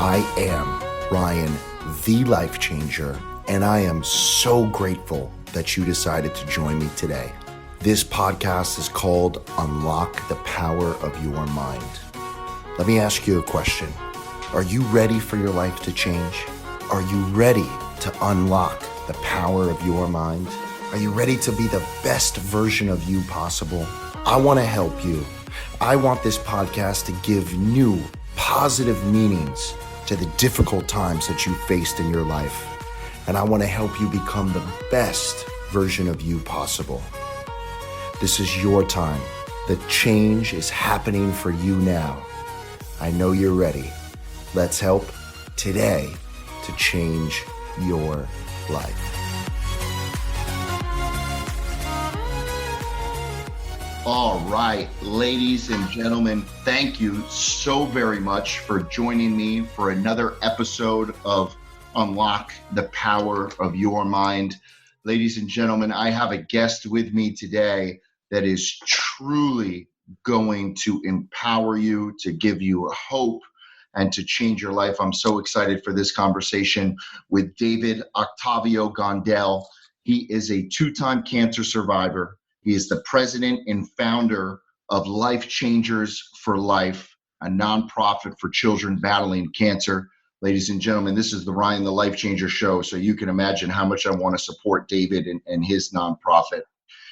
I am Ryan, the life changer, and I am so grateful that you decided to join me today. This podcast is called Unlock the Power of Your Mind. Let me ask you a question. Are you ready for your life to change? Are you ready to unlock the power of your mind? Are you ready to be the best version of you possible? I want to help you. I want this podcast to give new, positive meanings to the difficult times that you faced in your life. And I want to help you become the best version of you possible. This is your time. The change is happening for you now. I know you're ready. Let's help today to change your life. All right, ladies and gentlemen, thank you so very much for joining me for another episode of Unlock the Power of Your Mind. Ladies and gentlemen, I have a guest with me today that is truly going to empower you, to give you hope, and to change your life. I'm so excited for this conversation with David Octavio Gandell. He is a two-time cancer survivor. He is the president and founder of Life Changers for Life, a nonprofit for children battling cancer. Ladies and gentlemen, this is the Ryan the Life Changer show, so you can imagine how much I want to support David and his nonprofit.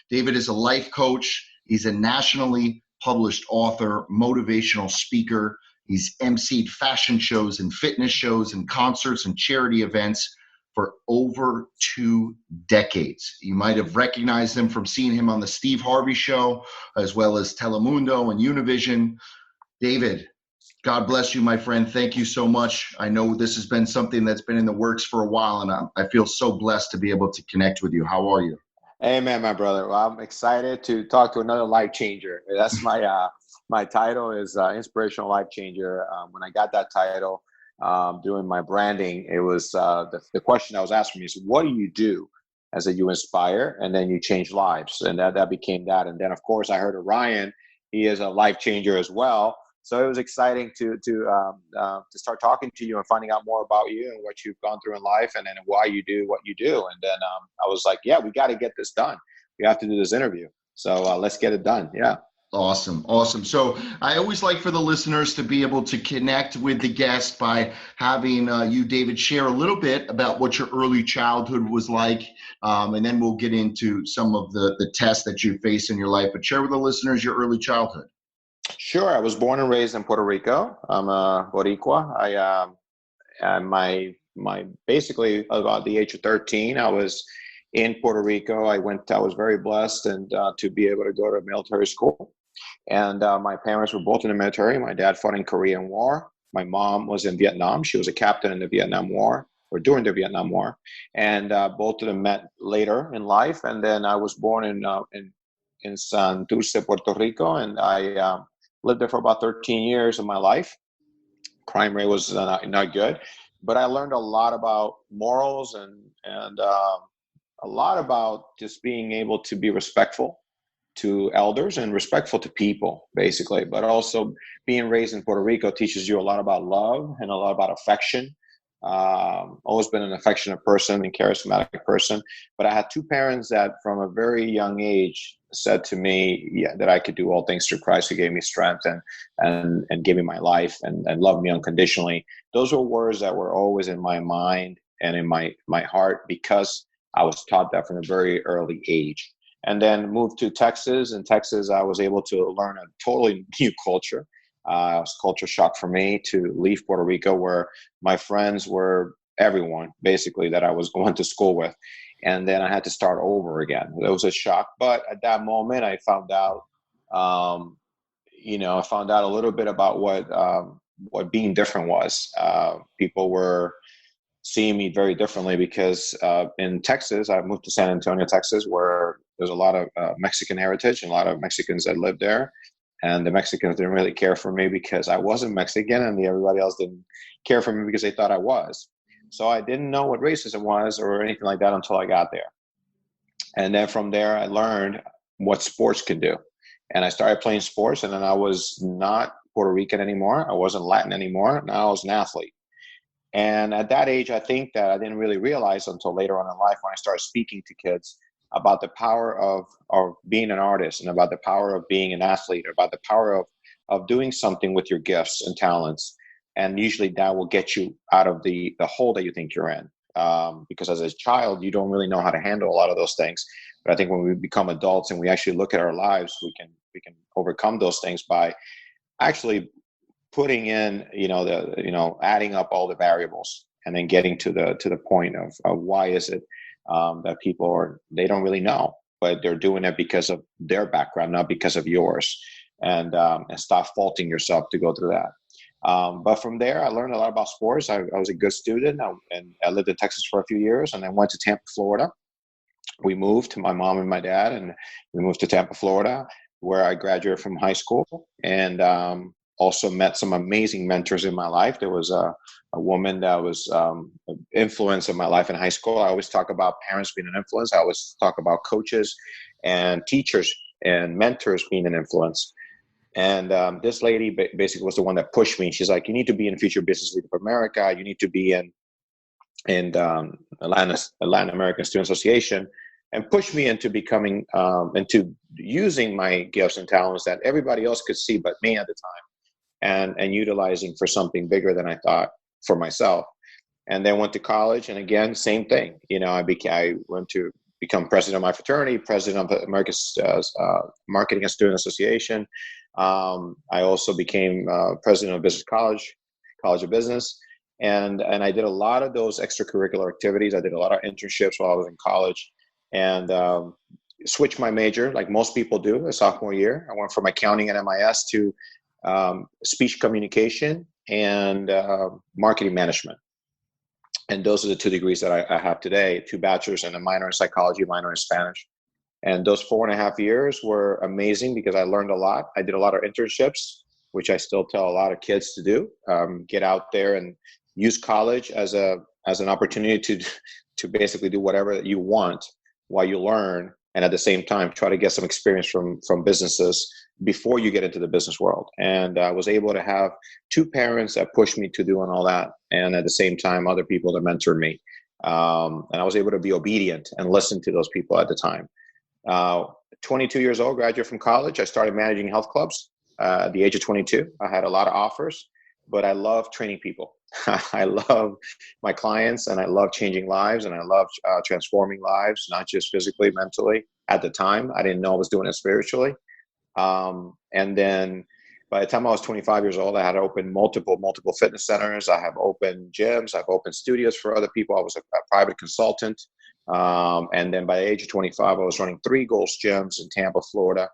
David is a life coach. He's a nationally published author, motivational speaker. He's emceed fashion shows and fitness shows and concerts and charity events for over 2 decades. You might have recognized him from seeing him on the Steve Harvey Show, as well as Telemundo and Univision. David, God bless you, my friend. Thank you so much. I know this has been something that's been in the works for a while, and I feel so blessed to be able to connect with you. How are you? Amen, my brother. Well, I'm excited to talk to another life changer. That's my title is Inspirational Life Changer. When I got that title, doing my branding, it was the question I was asking me is, what do you do as that you inspire and then you change lives? And that became that. And then, of course, I heard of Ryan. He is a life changer as well. So it was exciting to start talking to you and finding out more about you and what you've gone through in life and then why you do what you do. And then I was like, yeah, we got to get this done. We have to do this interview. So let's get it done. Yeah. Awesome. So I always like for the listeners to be able to connect with the guest by having you, David, share a little bit about what your early childhood was like. And then we'll get into some of the tests that you face in your life. But share with the listeners your early childhood. Sure. I was born and raised in Puerto Rico. I'm a Boricua. My basically about the age of 13, I was in Puerto Rico. I was very blessed and to be able to go to military school. And my parents were both in the military. My dad fought in Korean War. My mom was in Vietnam. She was a captain in the Vietnam War, or during the Vietnam War. And both of them met later in life. And then I was born in San Dulce, Puerto Rico, and I lived there for about 13 years of my life. Crime rate was not good, but I learned a lot about morals and a lot about just being able to be respectful to elders and respectful to people, basically. But also being raised in Puerto Rico teaches you a lot about love and a lot about affection. Always been an affectionate person and charismatic person, but I had two parents that from a very young age said to me that I could do all things through Christ who gave me strength and gave me my life and loved me unconditionally. Those were words that were always in my mind and in my heart because I was taught that from a very early age. And then moved to Texas. In Texas, I was able to learn a totally new culture. It was culture shock for me to leave Puerto Rico, where my friends were everyone, basically, that I was going to school with. And then I had to start over again. It was a shock. But at that moment, I found out, I found out a little bit about what being different was. People were seeing me very differently because in Texas, I moved to San Antonio, Texas, where there's a lot of Mexican heritage and a lot of Mexicans that lived there. And the Mexicans didn't really care for me because I wasn't Mexican, and everybody else didn't care for me because they thought I was. So I didn't know what racism was or anything like that until I got there. And then from there, I learned what sports could do. And I started playing sports, and then I was not Puerto Rican anymore. I wasn't Latin anymore. Now I was an athlete. And at that age, I think that I didn't really realize until later on in life when I started speaking to kids about the power of being an artist, and about the power of being an athlete, about the power of doing something with your gifts and talents. And usually that will get you out of the hole that you think you're in. Because as a child, you don't really know how to handle a lot of those things. But I think when we become adults and we actually look at our lives, we can overcome those things by actually putting in, adding up all the variables, and then getting to the point of why is it that they don't really know, but they're doing it because of their background, not because of yours. And stop faulting yourself to go through that. But from there, I learned a lot about sports. I was a good student, and I lived in Texas for a few years, and I went to Tampa, Florida. We moved, my mom and my dad, and we moved to Tampa, Florida, where I graduated from high school, and also met some amazing mentors in my life. There was a woman that was an influence in my life in high school. I always talk about parents being an influence. I always talk about coaches and teachers and mentors being an influence. And this lady basically was the one that pushed me. She's like, you need to be in Future Business Leader of America. You need to be in Latin American Student Association, and pushed me into becoming, into using my gifts and talents that everybody else could see but me at the time, and utilizing for something bigger than I thought for myself. And then went to college, and again, same thing. I went to become president of my fraternity, president of America's Marketing and Student Association. I also became president of Business College of Business. And I did a lot of those extracurricular activities. I did a lot of internships while I was in college, and switched my major like most people do a sophomore year. I went from accounting and MIS to speech communication and marketing management. And those are the 2 degrees that I have today, 2 bachelors and a minor in psychology, minor in Spanish. And those 4.5 years were amazing because I learned a lot. I did a lot of internships, which I still tell a lot of kids to do. Get out there and use college as an opportunity to basically do whatever you want while you learn, and at the same time try to get some experience from businesses before you get into the business world. And I was able to have 2 parents that pushed me to doing all that, and at the same time other people that mentored me. And I was able to be obedient and listen to those people at the time. 22 years old, graduated from college. I started managing health clubs at the age of 22. I had a lot of offers, but I love training people. I love my clients, and I love changing lives, and I love transforming lives, not just physically, mentally. At the time, I didn't know I was doing it spiritually. And then by the time I was 25 years old, I had opened multiple fitness centers. I have opened gyms. I've opened studios for other people. I was a private consultant. And then by the age of 25, I was running 3 Gold's gyms in Tampa, Florida.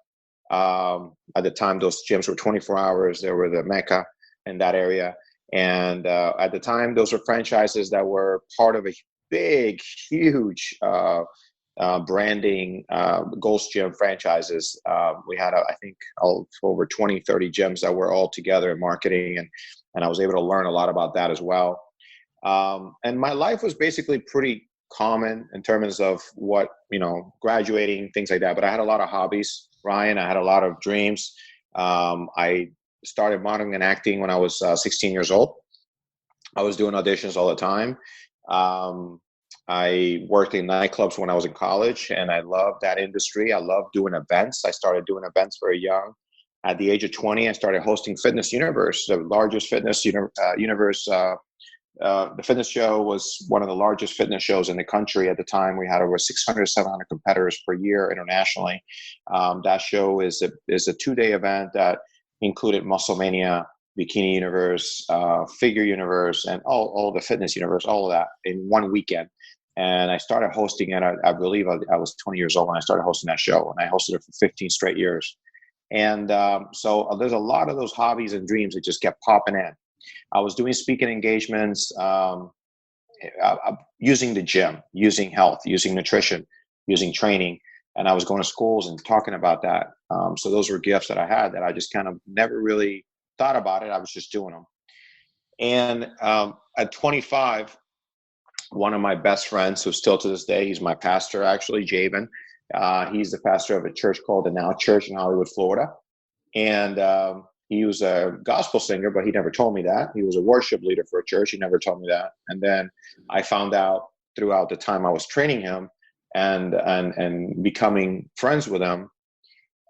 At the time, those gyms were 24 hours. They were the Mecca in that area. And at the time, those were franchises that were part of a big, huge branding Gold's Gym franchises. We had, I think, over 20, 30 gyms that were all together in marketing. And I was able to learn a lot about that as well. And my life was basically pretty common in terms of what, graduating, things like that. But I had a lot of hobbies, Ryan. I had a lot of dreams. I started modeling and acting when I was 16 years old. I was doing auditions all the time. I worked in nightclubs when I was in college, and I loved that industry. I loved doing events. I started doing events very young. At the age of 20, I started hosting Fitness Universe, the largest fitness universe. The fitness show was one of the largest fitness shows in the country at the time. We had over 600, 700 competitors per year internationally. That show is a 2-day event that included Muscle Mania, Bikini Universe, Figure Universe, and all the Fitness Universe, all of that in one weekend. And I started hosting it. I believe I was 20 years old when I started hosting that show, and I hosted it for 15 straight years. And so there's a lot of those hobbies and dreams that just kept popping in. I was doing speaking engagements, using the gym, using health, using nutrition, using training. And I was going to schools and talking about that. So those were gifts that I had that I just kind of never really thought about it. I was just doing them. And at 25, one of my best friends, who's still to this day, he's my pastor, actually, Javen. He's the pastor of a church called the Now Church in Hollywood, Florida. And He was a gospel singer, but he never told me that. He was a worship leader for a church. He never told me that. And then I found out throughout the time I was training him and becoming friends with him,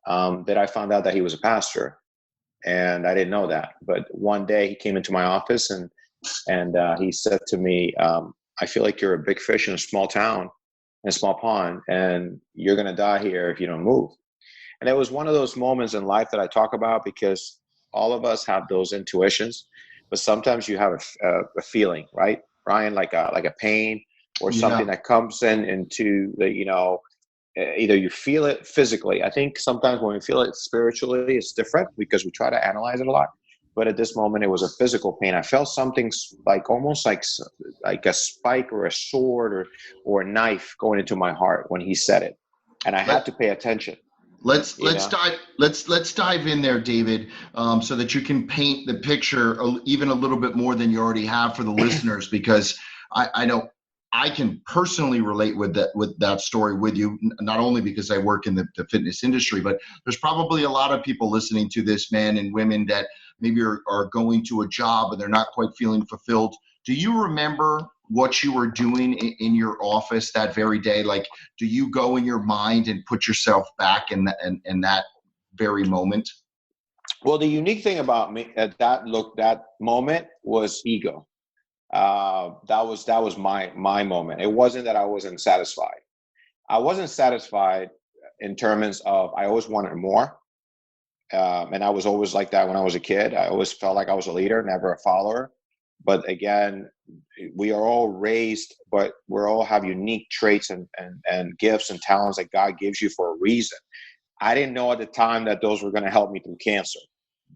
that I found out that he was a pastor. And I didn't know that. But one day he came into my office and he said to me, I feel like you're a big fish in a small town, in a small pond, and you're going to die here if you don't move. And it was one of those moments in life that I talk about, because all of us have those intuitions, but sometimes you have a feeling, right, Ryan, like a pain or something that comes into the, either you feel it physically. I think sometimes when we feel it spiritually, it's different because we try to analyze it a lot. But at this moment, it was a physical pain. I felt something like almost like a spike or a sword or a knife going into my heart when he said it, and I had to pay attention. Let's dive in there, David, so that you can paint the picture even a little bit more than you already have for the listeners, because I know I can personally relate with that story with you, not only because I work in the fitness industry, but there's probably a lot of people listening to this, men and women, that maybe are going to a job and they're not quite feeling fulfilled. Do you remember what you were doing in your office that very day? Like, do you go in your mind and put yourself back in that very moment? Well, the unique thing about me at that moment was ego. That was my moment. It wasn't that I wasn't satisfied. I wasn't satisfied in terms of I always wanted more. And I was always like that when I was a kid. I always felt like I was a leader, never a follower. But again, we are all raised, but we all have unique traits and gifts and talents that God gives you for a reason. I didn't know at the time that those were going to help me through cancer.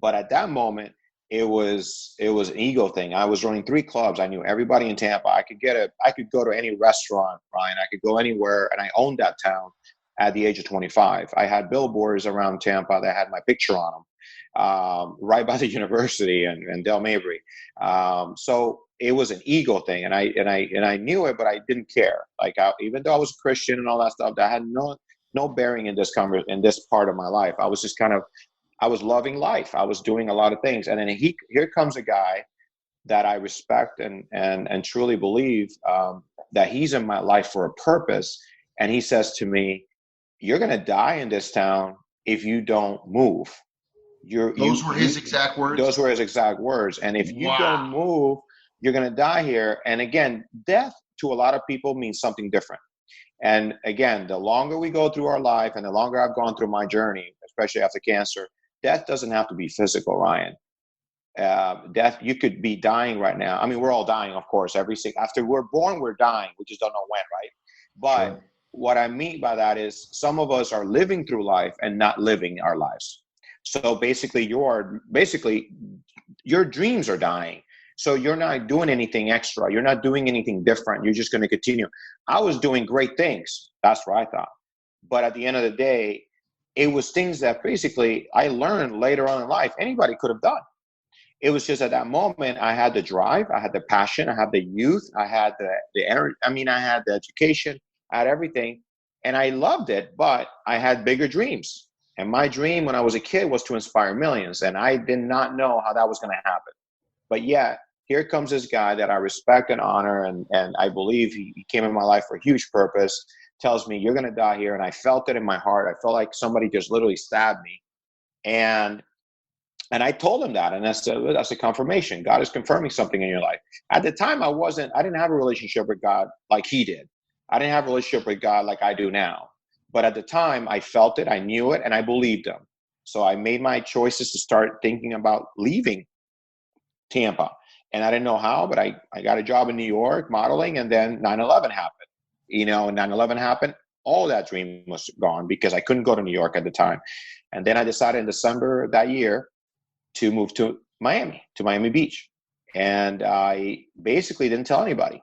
But at that moment, it was an ego thing. I was running 3 clubs. I knew everybody in Tampa. I could go to any restaurant, Ryan. I could go anywhere, and I owned that town at the age of 25. I had billboards around Tampa that had my picture on them, right by the university and Del Mabry. So it was an ego thing, and I knew it, but I didn't care. Like even though I was a Christian and all that stuff, that had no bearing in this part of my life. I was just I was loving life. I was doing a lot of things, and then here comes a guy that I respect and truly believe that he's in my life for a purpose, and he says to me, "You're going to die in this town if you don't move." Those were his exact words? Those were his exact words. And if you don't move, you're going to die here. And again, death to a lot of people means something different. And again, the longer we go through our life and the longer I've gone through my journey, especially after cancer, death doesn't have to be physical, Ryan. Death, you could be dying right now. I mean, we're all dying, of course. After we're born, we're dying. We just don't know when, right? But sure. What I mean by that is some of us are living through life and not living our lives. So basically, your dreams are dying. So you're not doing anything extra. You're not doing anything different. You're just going to continue. I was doing great things. That's what I thought. But at the end of the day, it was things that basically I learned later on in life anybody could have done. It was just at that moment, I had the drive, I had the passion, I had the youth, I had the energy. I mean, I had the education, I had everything, and I loved it, but I had bigger dreams. And my dream when I was a kid was to inspire millions, and I did not know how that was going to happen. But yet, here comes this guy that I respect and honor, and I believe he came in my life for a huge purpose, tells me, you're going to die here. And I felt it in my heart. I felt like somebody just literally stabbed me. And I told him that, and that's a confirmation. God is confirming something in your life. At the time, I didn't have a relationship with God like he did. I didn't have a relationship with God like I do now. But at the time, I felt it, I knew it, and I believed him. So I made my choices to start thinking about leaving Tampa. And I didn't know how, but I got a job in New York modeling, and then 9/11 happened. And 9/11 happened, all that dream was gone because I couldn't go to New York at the time. And then I decided in December that year to move to Miami Beach. And I basically didn't tell anybody.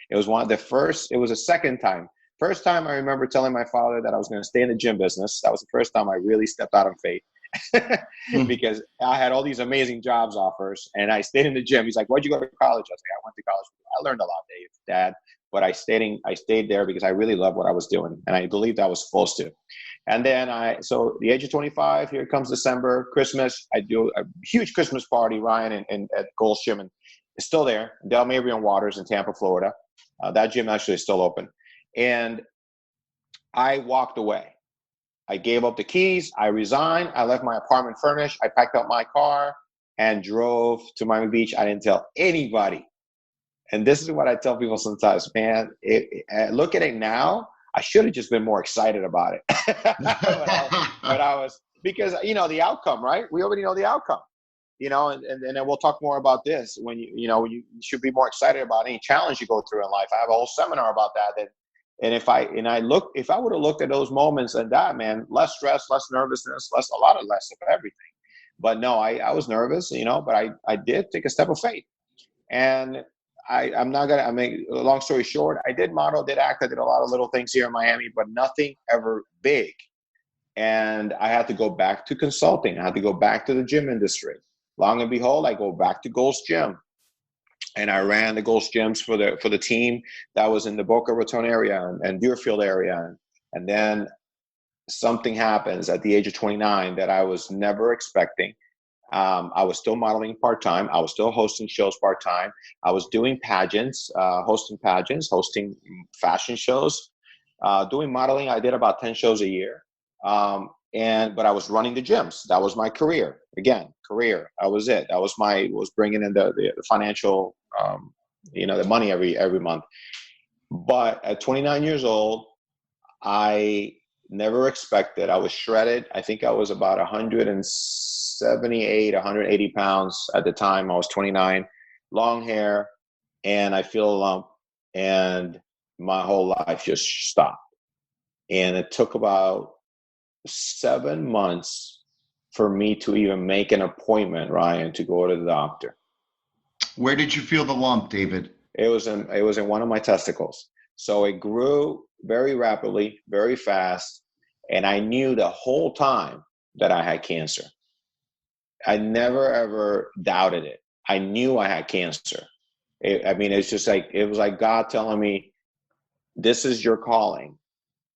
It was the second time. First time I remember telling my father that I was going to stay in the gym business. That was the first time I really stepped out on faith because I had all these amazing jobs offers and I stayed in the gym. He's like, why'd you go to college? I was like, I went to college. I learned a lot, Dad. but I stayed there because I really loved what I was doing, and I believed I was supposed to. And then so the age of 25, here comes December, Christmas. I do a huge Christmas party, Ryan, and at Gold's Gym, and it's still there, Del Maverion Waters in Tampa, Florida. That gym actually is still open. And I walked away. I gave up the keys. I resigned. I left my apartment furnished. I packed up my car and drove to Miami Beach. I didn't tell anybody. And this is what I tell people sometimes, man, look at it now. I should have just been more excited about it. but I was, because, the outcome, right? We already know the outcome, and then we'll talk more about this when you should be more excited about any challenge you go through in life. I have a whole seminar about that. And if I would have looked at those moments and that, man, less stress, less nervousness, a lot of everything. But no, I was nervous, but I did take a step of faith. And I mean, long story short, I did model, did act, I did a lot of little things here in Miami, but nothing ever big. And I had to go back to consulting. I had to go back to the gym industry. Long and behold, I go back to Gold's Gym. And I ran the Gold's Gyms for the team that was in the Boca Raton area and Deerfield area. And then something happens at the age of 29 that I was never expecting. I was still modeling part-time. I was still hosting shows part-time. I was doing pageants, hosting fashion shows, doing modeling. I did about 10 shows a year. But I was running the gyms. That was my career. Again, career. That was it. That was was bringing in the financial, the money every month. But at 29 years old, I never expected. I was shredded. I think I was about 178, 180 pounds at the time. I was 29, long hair, and I feel a lump, and my whole life just stopped. And it took about 7 months for me to even make an appointment, Ryan, to go to the doctor. Where did you feel the lump, David? It was in one of my testicles. So it grew very rapidly, very fast. And I knew the whole time that I had cancer. I never, ever doubted it. I knew I had cancer. It's just like, it was like God telling me, this is your calling.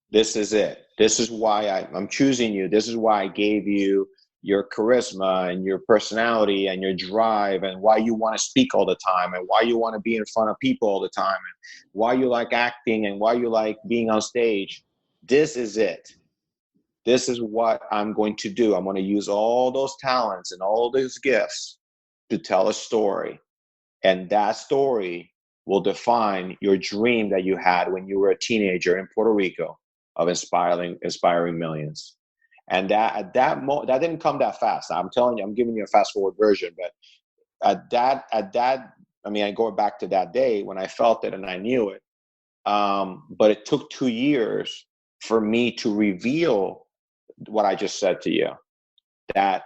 This is it. This is why I'm choosing you. This is why I gave you your charisma and your personality and your drive, and why you want to speak all the time, and why you want to be in front of people all the time, and why you like acting, and why you like being on stage. This is it. This is what I'm going to do. I'm going to use all those talents and all those gifts to tell a story. And that story will define your dream that you had when you were a teenager in Puerto Rico of inspiring millions. And that didn't come that fast. I'm telling you, I'm giving you a fast forward version, but I go back to that day when I felt it and I knew it. But it took 2 years for me to reveal what I just said to you, that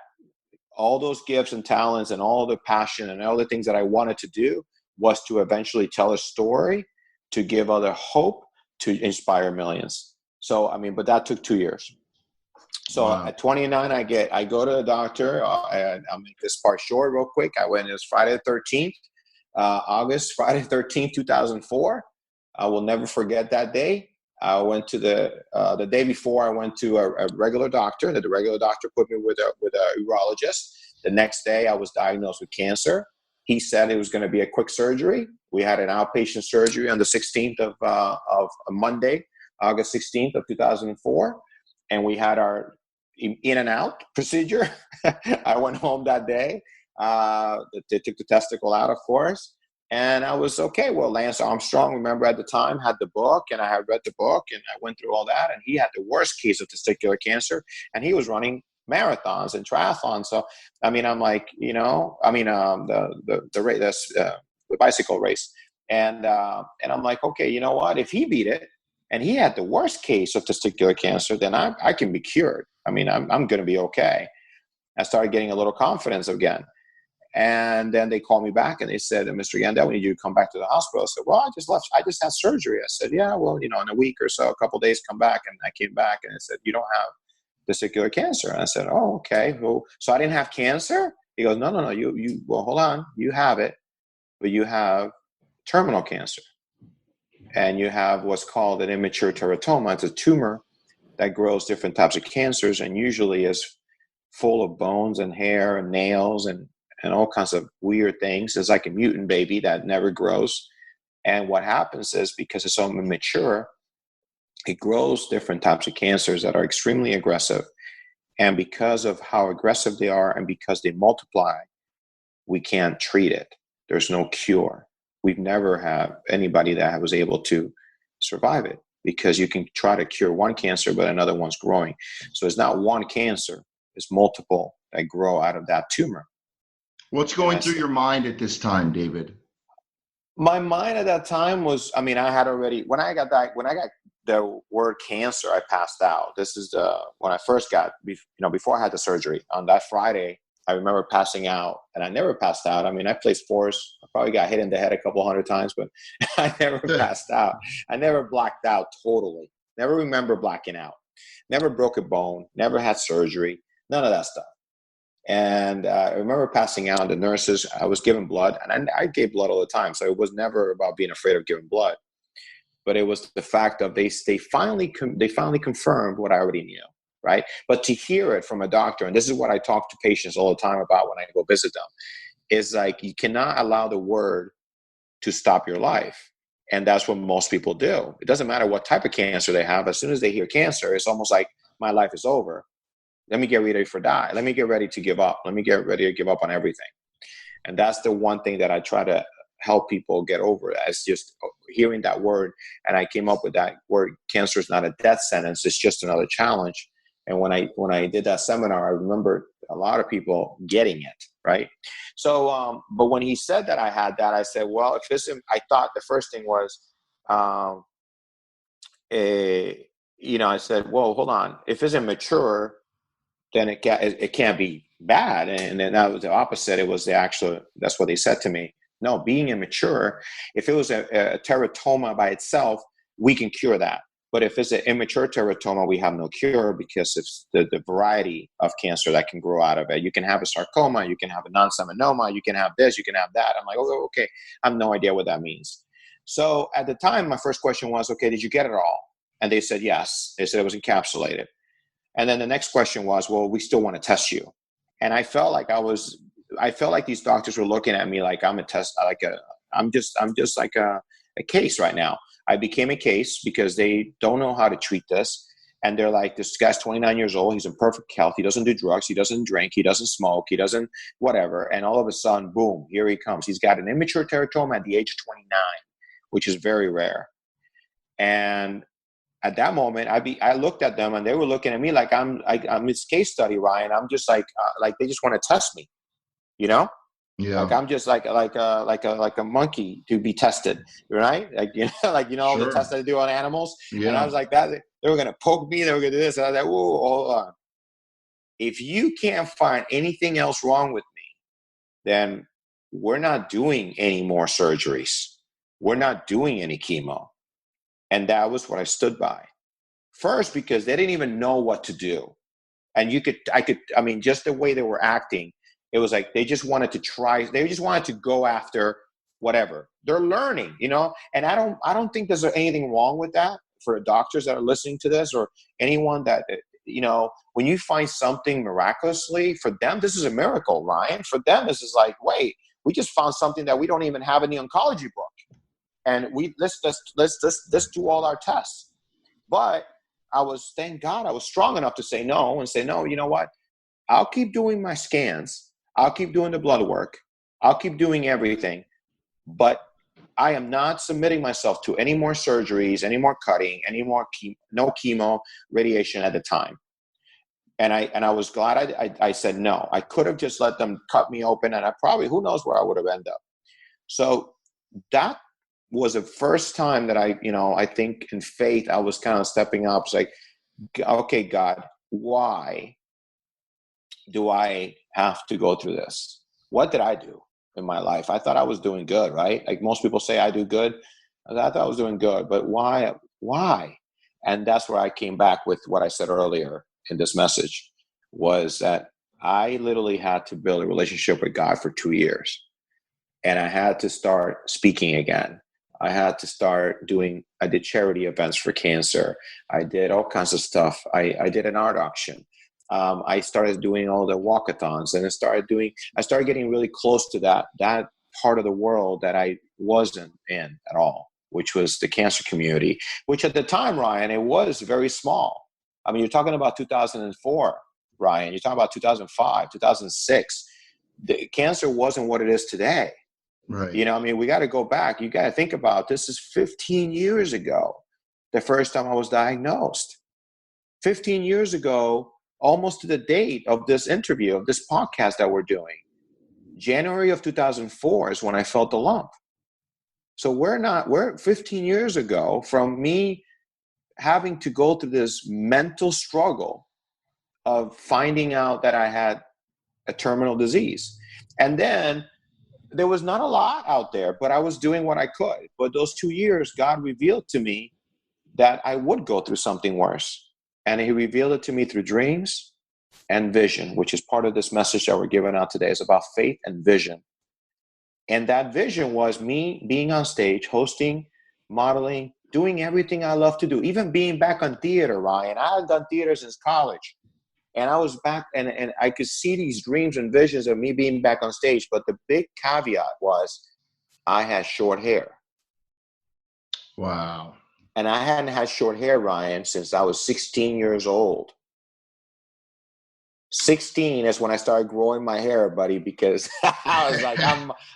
all those gifts and talents and all the passion and all the things that I wanted to do was to eventually tell a story, to give other hope, to inspire millions. So, but that took 2 years. So wow. At 29, I go to the doctor. I'll make this part short real quick. It was Friday the 13th, Friday 13th, 2004. I will never forget that day. I went to the day before. I went to a regular doctor. The regular doctor put me with a urologist. The next day, I was diagnosed with cancer. He said it was going to be a quick surgery. We had an outpatient surgery on the 16th of Monday, August 16th of 2004, and we had our in and out procedure. I went home that day. They took the testicle out, of course. And I was okay. Well, Lance Armstrong, remember at the time, had the book, and I had read the book, and I went through all that. And he had the worst case of testicular cancer, and he was running marathons and triathlons. So, I'm like, the bicycle race, and I'm like, okay, you know what? If he beat it, and he had the worst case of testicular cancer, then I can be cured. I'm going to be okay. I started getting a little confidence again. And then they called me back and they said, Mr. Gandell, we need you to come back to the hospital. I said, well, I just left. I just had surgery. I said, yeah, well, in a week or so, a couple of days, come back. And I came back and they said, you don't have testicular cancer. And I said, oh, okay. Well, so I didn't have cancer? He goes, no. Well, hold on. You have it, but you have terminal cancer. and you have what's called an immature teratoma. It's a tumor that grows different types of cancers and usually is full of bones and hair and nails and all kinds of weird things. It's like a mutant baby that never grows. And what happens is, because it's so immature, it grows different types of cancers that are extremely aggressive. And because of how aggressive they are and because they multiply, we can't treat it. There's no cure. We've never had anybody that was able to survive it, because you can try to cure one cancer, but another one's growing. So it's not one cancer, it's multiple that grow out of that tumor. What's going through your mind at this time, David? My mind at that time was, I mean, I had already, when I got the word cancer, I passed out. This is when I first got, before I had the surgery. On that Friday, I remember passing out, and I never passed out. I mean, I played sports. I probably got hit in the head a couple hundred times, but I never passed out. I never blacked out totally. Never remember blacking out. Never broke a bone. Never had surgery. None of that stuff. And I remember passing out. The nurses, I was giving blood, and I gave blood all the time. So it was never about being afraid of giving blood, but it was the fact of they finally confirmed what I already knew. Right. But to hear it from a doctor, and this is what I talk to patients all the time about when I go visit them, is like, you cannot allow the word to stop your life. And that's what most people do. It doesn't matter what type of cancer they have. As soon as they hear cancer, it's almost like, my life is over. Let me get ready for die. Let me get ready to give up. Let me get ready to give up on everything. And that's the one thing that I try to help people get over, as just hearing that word. And I came up with that word, cancer is not a death sentence. It's just another challenge. And when I did that seminar, I remember a lot of people getting it, right? So, but when he said that I had that, I said, well, if this, I thought the first thing was, I said, well, hold on. If it's immature, then it can't be bad. And then that was the opposite. It was that's what they said to me. No, being immature, if it was a teratoma by itself, we can cure that. But if it's an immature teratoma, we have no cure, because it's the variety of cancer that can grow out of it. You can have a sarcoma, you can have a non-seminoma, you can have this, you can have that. I'm like, oh, okay, I have no idea what that means. So at the time, my first question was, okay, did you get it all? And they said yes. They said it was encapsulated. And then the next question was, well, we still want to test you. And I felt like these doctors were looking at me like I'm I'm just like a case right now. I became a case because they don't know how to treat this. And they're like, this guy's 29 years old. He's in perfect health. He doesn't do drugs. He doesn't drink. He doesn't smoke. He doesn't whatever. And all of a sudden, boom, here he comes. He's got an immature teratoma at the age of 29, which is very rare. And at that moment, I looked at them, and they were looking at me like I'm this case study, Ryan. I'm just like they just want to test me, Yeah. Like I'm just like a monkey to be tested, right? All the tests that they do on animals. Yeah. And I was like that. They were gonna poke me. They were gonna do this. And I was like, whoa, hold on. If you can't find anything else wrong with me, then we're not doing any more surgeries. We're not doing any chemo. And that was what I stood by. First, because they didn't even know what to do. And just the way they were acting, it was like they just wanted to try. They just wanted to go after whatever. They're learning, And I don't think there's anything wrong with that for doctors that are listening to this, or anyone that, when you find something miraculously, for them, this is a miracle, Ryan. For them, this is like, wait, we just found something that we don't even have in the oncology book. And let's do all our tests. But thank God I was strong enough to say no, and say, no, you know what? I'll keep doing my scans. I'll keep doing the blood work. I'll keep doing everything. But I am not submitting myself to any more surgeries, any more cutting, no chemo, radiation at the time. And I was glad I said no. I could have just let them cut me open, and I probably, who knows where I would have ended up. So that was the first time that I think in faith, I was kind of stepping up. It's like, okay, God, why do I have to go through this? What did I do in my life? I thought I was doing good, right? Like most people say I do good. I thought I was doing good, but why? And that's where I came back with what I said earlier in this message, was that I literally had to build a relationship with God for 2 years. And I had to start speaking again. I had to start I did charity events for cancer. I did all kinds of stuff. I did an art auction. I started doing all the walkathons, and I started getting really close to that part of the world that I wasn't in at all, which was the cancer community, which at the time, Ryan, it was very small. I mean, you're talking about 2004, Ryan. You're talking about 2005, 2006. The cancer wasn't what it is today. Right. You know, I mean, we got to go back. You got to think about this is 15 years ago, the first time I was diagnosed. 15 years ago, almost to the date of this interview, of this podcast that we're doing. January of 2004 is when I felt the lump. So we're 15 years ago from me having to go through this mental struggle of finding out that I had a terminal disease. And then there was not a lot out there, but I was doing what I could. But those 2 years, God revealed to me that I would go through something worse. And he revealed it to me through dreams and vision, which is part of this message that we're giving out today. It's about faith and vision. And that vision was me being on stage, hosting, modeling, doing everything I love to do, even being back on theater, Ryan. I had done theater since college. And I was back, and I could see these dreams and visions of me being back on stage. But the big caveat was I had short hair. Wow. And I hadn't had short hair, Ryan, since I was 16 years old. 16 is when I started growing my hair, buddy, because I was like,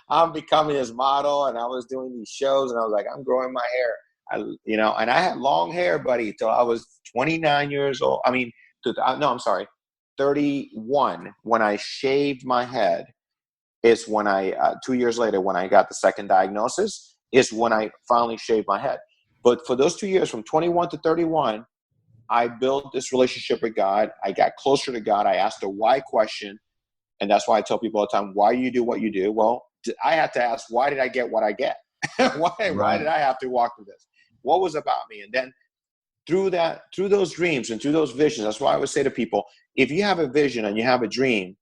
I'm becoming this model, and I was doing these shows, and I was like, I'm growing my hair. And I had long hair, buddy, till I was 29 years old. I mean, I'm sorry, 31. When I shaved my head is when 2 years later, when I got the second diagnosis, is when I finally shaved my head. But for those 2 years, from 21 to 31, I built this relationship with God. I got closer to God. I asked the why question. And that's why I tell people all the time, why you do what you do? Well, I had to ask, why did I get what I get? Why did I have to walk through this? What was about me? And then through those dreams and through those visions, that's why I would say to people, if you have a vision and you have a dream,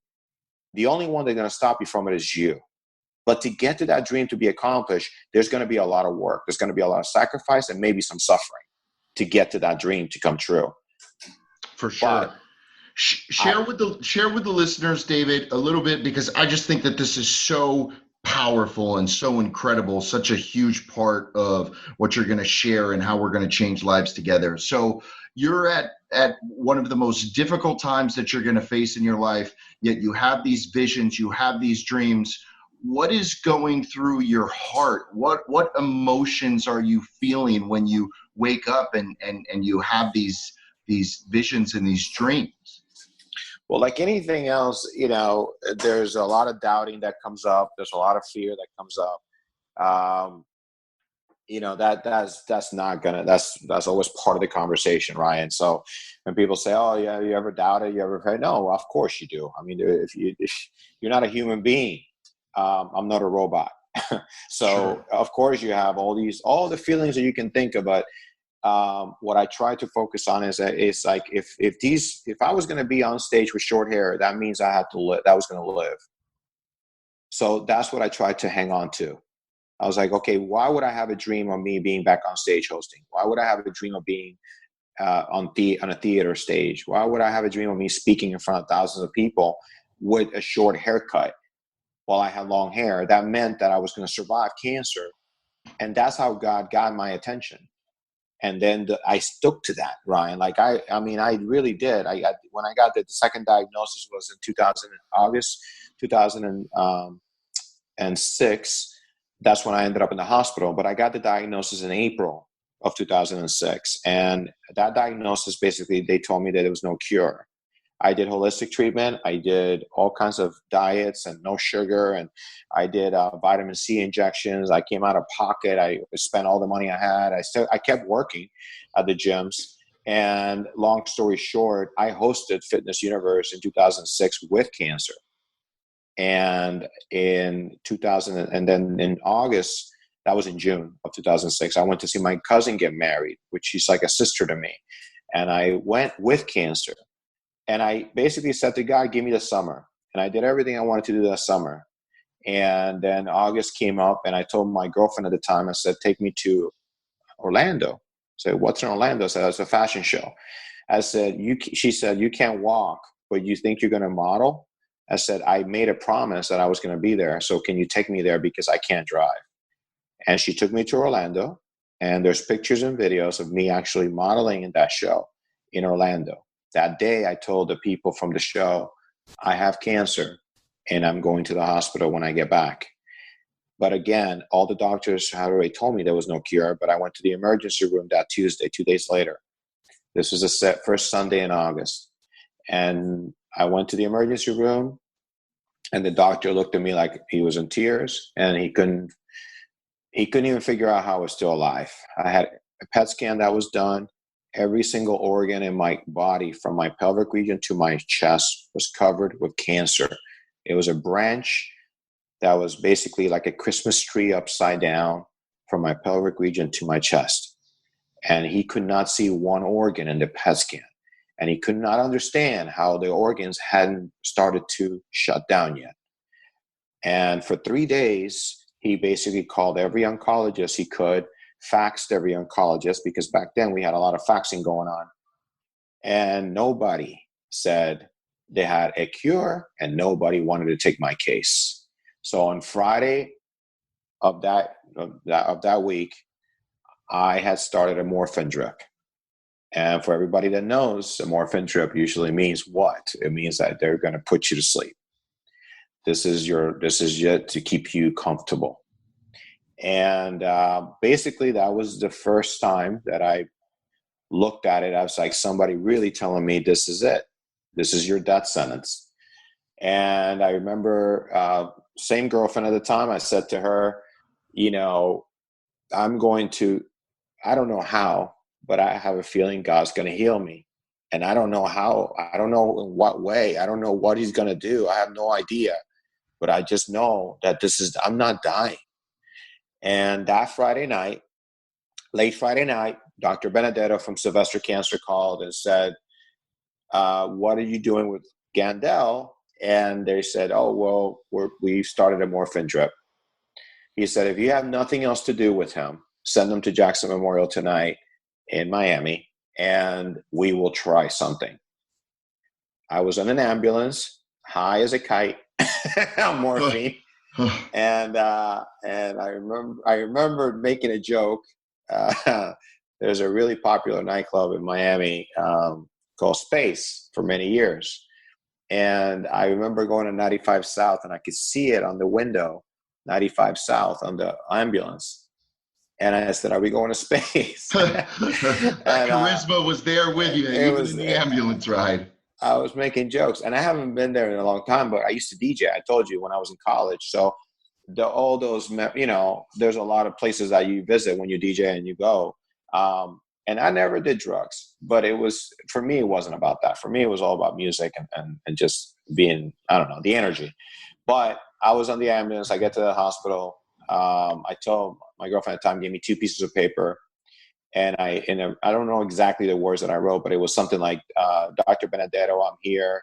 the only one that's going to stop you from it is you. But to get to that dream to be accomplished, there's going to be a lot of work. There's going to be a lot of sacrifice and maybe some suffering to get to that dream to come true. For sure. Share with the listeners, David, a little bit, because I just think that this is so powerful and so incredible, such a huge part of what you're going to share and how we're going to change lives together. So you're at one of the most difficult times that you're going to face in your life, yet you have these visions, you have these dreams. What is going through your heart? What emotions are you feeling when you wake up and you have these visions and these dreams? Well, like anything else, there's a lot of doubting that comes up. There's a lot of fear that comes up. That's always part of the conversation, Ryan. So when people say, "Oh, yeah, you ever doubted? You ever heard?" No, of course you do. I mean, if you're not a human being, I'm not a robot. So sure. Of course you have all the feelings that you can think of, but what I try to focus on is that it's like if I was going to be on stage with short hair, that means I had to live. That was going to live. So that's what I tried to hang on to. I was like, okay, why would I have a dream of me being back on stage hosting? Why would I have a dream of being on a theater stage? Why would I have a dream of me speaking in front of thousands of people with a short haircut while I had long hair? That meant that I was going to survive cancer, and that's how God got my attention. And then I stuck to that, Ryan. Like I really did. When I got the second diagnosis was in August 2006. That's when I ended up in the hospital. But I got the diagnosis in April of 2006, and that diagnosis basically they told me that there was no cure. I did holistic treatment. I did all kinds of diets and no sugar. And I did vitamin C injections. I came out of pocket. I spent all the money I had. I kept working at the gyms. And long story short, I hosted Fitness Universe in 2006 with cancer. And in August, that was in June of 2006, I went to see my cousin get married, which she's like a sister to me. And I went with cancer. And I basically said to God, give me the summer. And I did everything I wanted to do that summer. And then August came up, and I told my girlfriend at the time, I said, take me to Orlando. I said, what's in Orlando? I said, it's a fashion show. I said, she said, you can't walk, but you think you're going to model? I said, I made a promise that I was going to be there. So can you take me there because I can't drive? And she took me to Orlando, and there's pictures and videos of me actually modeling in that show in Orlando. That day, I told the people from the show, I have cancer and I'm going to the hospital when I get back. But again, all the doctors had already told me there was no cure, but I went to the emergency room that Tuesday, 2 days later. This was the first Sunday in August. And I went to the emergency room, and the doctor looked at me like he was in tears, and he couldn't even figure out how I was still alive. I had a PET scan that was done. Every single organ in my body, from my pelvic region to my chest, was covered with cancer. It was a branch that was basically like a Christmas tree upside down from my pelvic region to my chest. And he could not see one organ in the PET scan. And he could not understand how the organs hadn't started to shut down yet. And for 3 days, he basically called every oncologist he could, faxed every oncologist, because back then we had a lot of faxing going on. And nobody said they had a cure, and nobody wanted to take my case. So on Friday of that week, I had started a morphine drip. And for everybody that knows, a morphine drip usually means what? It means that they're going to put you to sleep. This is yet to keep you comfortable. And basically, that was the first time that I looked at it. I was like, somebody really telling me this is it. This is your death sentence. And I remember, same girlfriend at the time, I said to her, I don't know how, but I have a feeling God's going to heal me. And I don't know how, I don't know in what way, I don't know what he's going to do. I have no idea, but I just know that I'm not dying. And that Friday night, late Friday night, Dr. Benedetto from Sylvester Cancer called and said, what are you doing with Gandell? And they said, oh, well, we started a morphine drip. He said, if you have nothing else to do with him, send him to Jackson Memorial tonight in Miami, and we will try something. I was in an ambulance, high as a kite, on morphine. And I remember making a joke. There's a really popular nightclub in Miami called Space for many years. And I remember going to 95 South, and I could see it on the window, 95 South on the ambulance. And I said, are we going to Space? Charisma was there with you, even in the ambulance ride. I was making jokes, and I haven't been there in a long time, but I used to DJ. I told you when I was in college. So all those, there's a lot of places that you visit when you DJ and you go. And I never did drugs, but for me, it wasn't about that. For me, it was all about music and just being, the energy. But I was on the ambulance. I get to the hospital. I told my girlfriend at the time, gave me 2 pieces of paper. And I don't know exactly the words that I wrote, but it was something like, Dr. Benedetto, I'm here.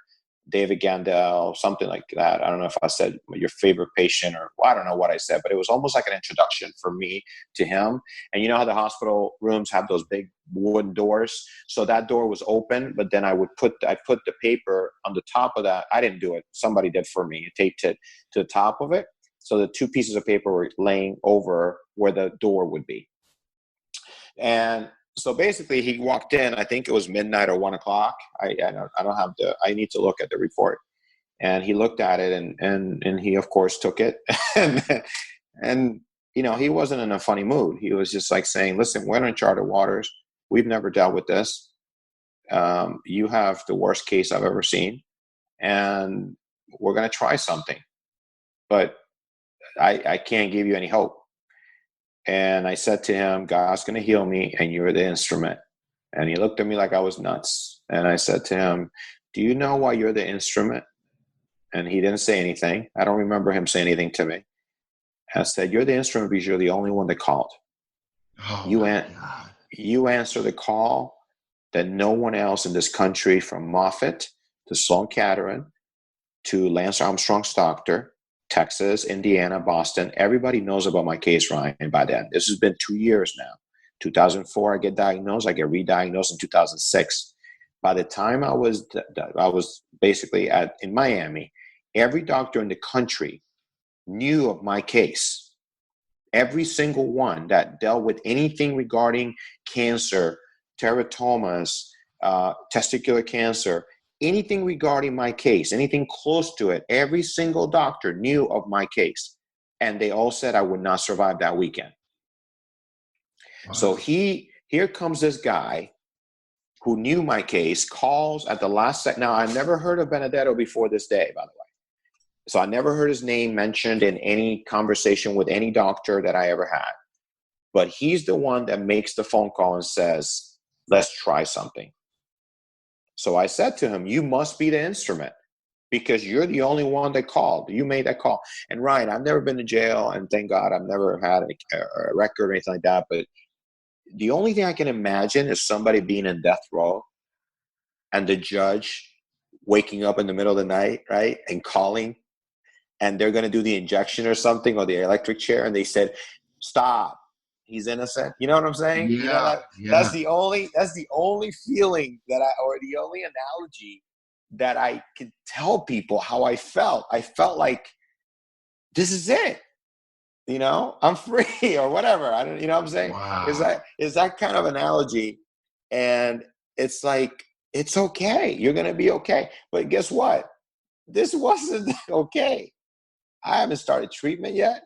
David Gandell, something like that. I don't know if I said your favorite patient I don't know what I said, but it was almost like an introduction for me to him. And you know how the hospital rooms have those big wooden doors? So that door was open, but then I put the paper on the top of that. I didn't do it. Somebody did for me. I taped it to the top of it. So the 2 pieces of paper were laying over where the door would be. And so basically he walked in, I think it was midnight or 1 o'clock. I need to look at the report. And he looked at it and he of course took it. and he wasn't in a funny mood. He was just like saying, listen, we're in uncharted waters. We've never dealt with this. You have the worst case I've ever seen. And we're going to try something. But I can't give you any hope. And I said to him, God's going to heal me, and you're the instrument. And he looked at me like I was nuts. And I said to him, do you know why you're the instrument? And he didn't say anything. I don't remember him saying anything to me. And I said, you're the instrument because you're the only one that called. Oh, you answer the call that no one else in this country, from Moffitt to Sloan Kettering to Lance Armstrong's doctor, Texas, Indiana, Boston. Everybody knows about my case, Ryan, by then. This has been 2 years now. 2004, I get diagnosed. I get re-diagnosed in 2006. By the time I was basically in Miami, every doctor in the country knew of my case. Every single one that dealt with anything regarding cancer, teratomas, testicular cancer, anything regarding my case, anything close to it, every single doctor knew of my case. And they all said I would not survive that weekend. Wow. So here comes this guy who knew my case, calls at the last second. Now, I never heard of Benedetto before this day, by the way. So I never heard his name mentioned in any conversation with any doctor that I ever had. But he's the one that makes the phone call and says, let's try something. So I said to him, you must be the instrument because you're the only one that called. You made that call. And Ryan, I've never been to jail, and thank God I've never had a record or anything like that. But the only thing I can imagine is somebody being in death row and the judge waking up in the middle of the night, right, and calling, and they're going to do the injection or something, or the electric chair, and they said, stop, he's innocent. You know what I'm saying? Yeah, you know, that's the only feeling or the only analogy that I could tell people how I felt. I felt like this is it. You know, I'm free or whatever. I don't, you know what I'm saying? Wow. Is that kind of analogy. And it's like, it's okay. You're going to be okay. But guess what? This wasn't okay. I haven't started treatment yet.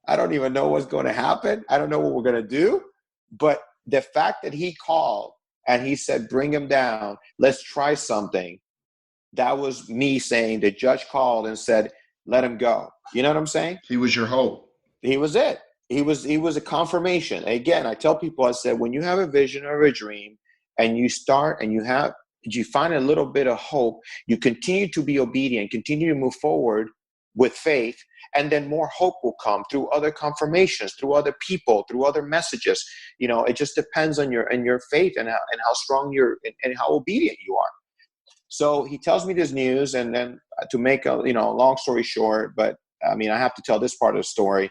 I don't even know what's going to happen. I don't know what we're going to do. But the fact that he called and he said, bring him down, let's try something. That was me saying the judge called and said, let him go. You know what I'm saying? He was your hope. He was it. He was a confirmation. Again, I tell people, I said, when you have a vision or a dream and you start and you find a little bit of hope, you continue to be obedient, continue to move forward with faith, and then more hope will come through other confirmations, through other people, through other messages. You know, it just depends on your faith and how strong and how obedient you are. So he tells me this news, and then to make a long story short, but I mean, I have to tell this part of the story.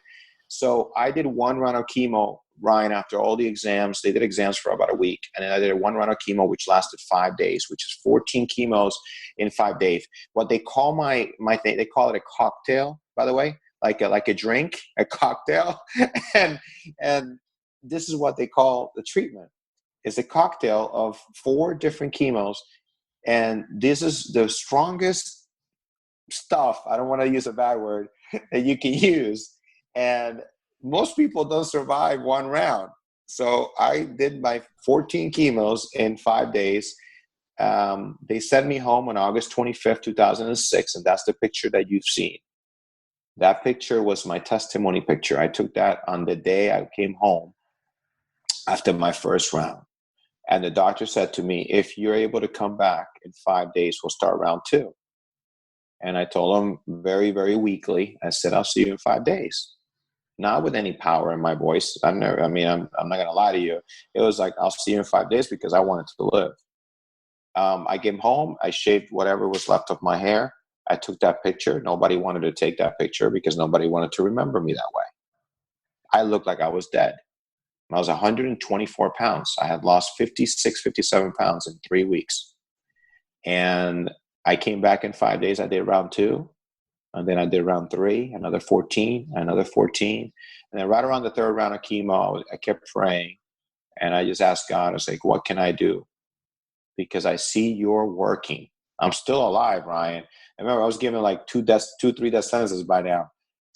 So I did one round of chemo, Ryan, after all the exams. They did exams for about a week. And then I did one round of chemo, which lasted 5 days, which is 14 chemos in 5 days. What they call my thing, they call it a cocktail, by the way, like a drink, a cocktail. and this is what they call the treatment. It's a cocktail of 4 different chemos. And this is the strongest stuff, I don't want to use a bad word, that you can use. And most people don't survive one round. So I did my 14 chemos in 5 days. They sent me home on August 25th, 2006. And that's the picture that you've seen. That picture was my testimony picture. I took that on the day I came home after my first round. And the doctor said to me, if you're able to come back in 5 days, we'll start round 2. And I told him very, very weakly, I said, I'll see you in 5 days. Not with any power in my voice. I'm not going to lie to you. It was like, I'll see you in 5 days because I wanted to live. I came home. I shaved whatever was left of my hair. I took that picture. Nobody wanted to take that picture because nobody wanted to remember me that way. I looked like I was dead. I was 124 pounds. I had lost 56, 57 pounds in 3 weeks. And I came back in 5 days. I did round 2. And then I did round 3, another 14, another 14. And then right around the 3rd round of chemo, I kept praying. And I just asked God, I was like, what can I do? Because I see you're working. I'm still alive, Ryan. I remember I was given like 3 death sentences by now.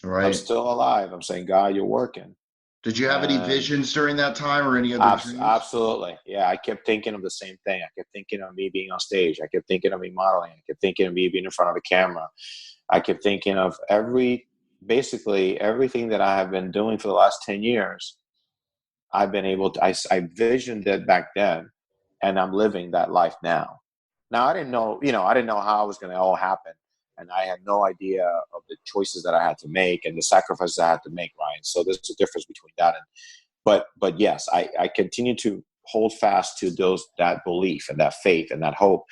Right. I'm still alive. I'm saying, God, you're working. Did you have any visions during that time or any other dreams? Absolutely. Yeah, I kept thinking of the same thing. I kept thinking of me being on stage. I kept thinking of me modeling. I kept thinking of me being in front of a camera. I kept thinking of basically everything that I have been doing for the last 10 years. I've been able to, I visioned it back then, and I'm living that life now. Now, I didn't know how it was going to all happen. And I had no idea of the choices that I had to make and the sacrifices I had to make, Ryan. So there's a difference between that. But yes, I continue to hold fast to that belief and that faith and that hope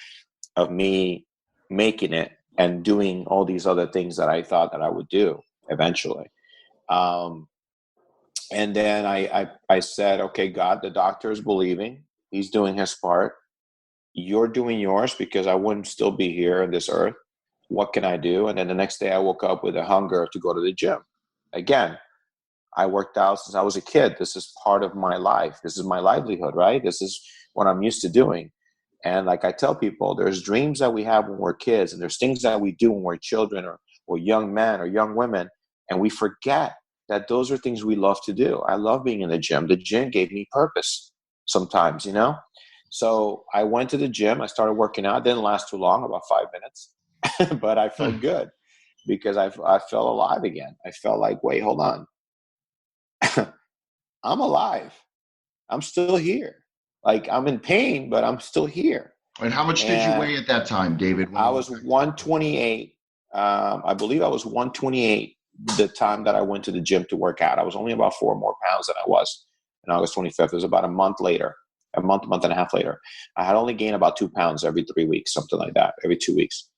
of me making it and doing all these other things that I thought that I would do. eventually. And then I said, okay, God, the doctor is believing. He's doing his part. You're doing yours, because I wouldn't still be here on this earth. What can I do? And then the next day I woke up with a hunger to go to the gym. Again, I worked out since I was a kid. This is part of my life. This is my livelihood, right? This is what I'm used to doing. And like I tell people, there's dreams that we have when we're kids, and there's things that we do when we're children or young men or young women, and we forget that those are things we love to do. I love being in the gym. The gym gave me purpose sometimes, you know? So I went to the gym. I started working out. It didn't last too long, about 5 minutes, but I felt good because I felt alive again. I felt like, wait, hold on. I'm alive. I'm still here. Like, I'm in pain, but I'm still here. And how much did you weigh at that time, David? I was 128. I believe I was 128 the time that I went to the gym to work out. I was only about 4 more pounds than I was on August 25th. It was about a month and a half later. I had only gained about 2 pounds every 3 weeks, something like that, every 2 weeks.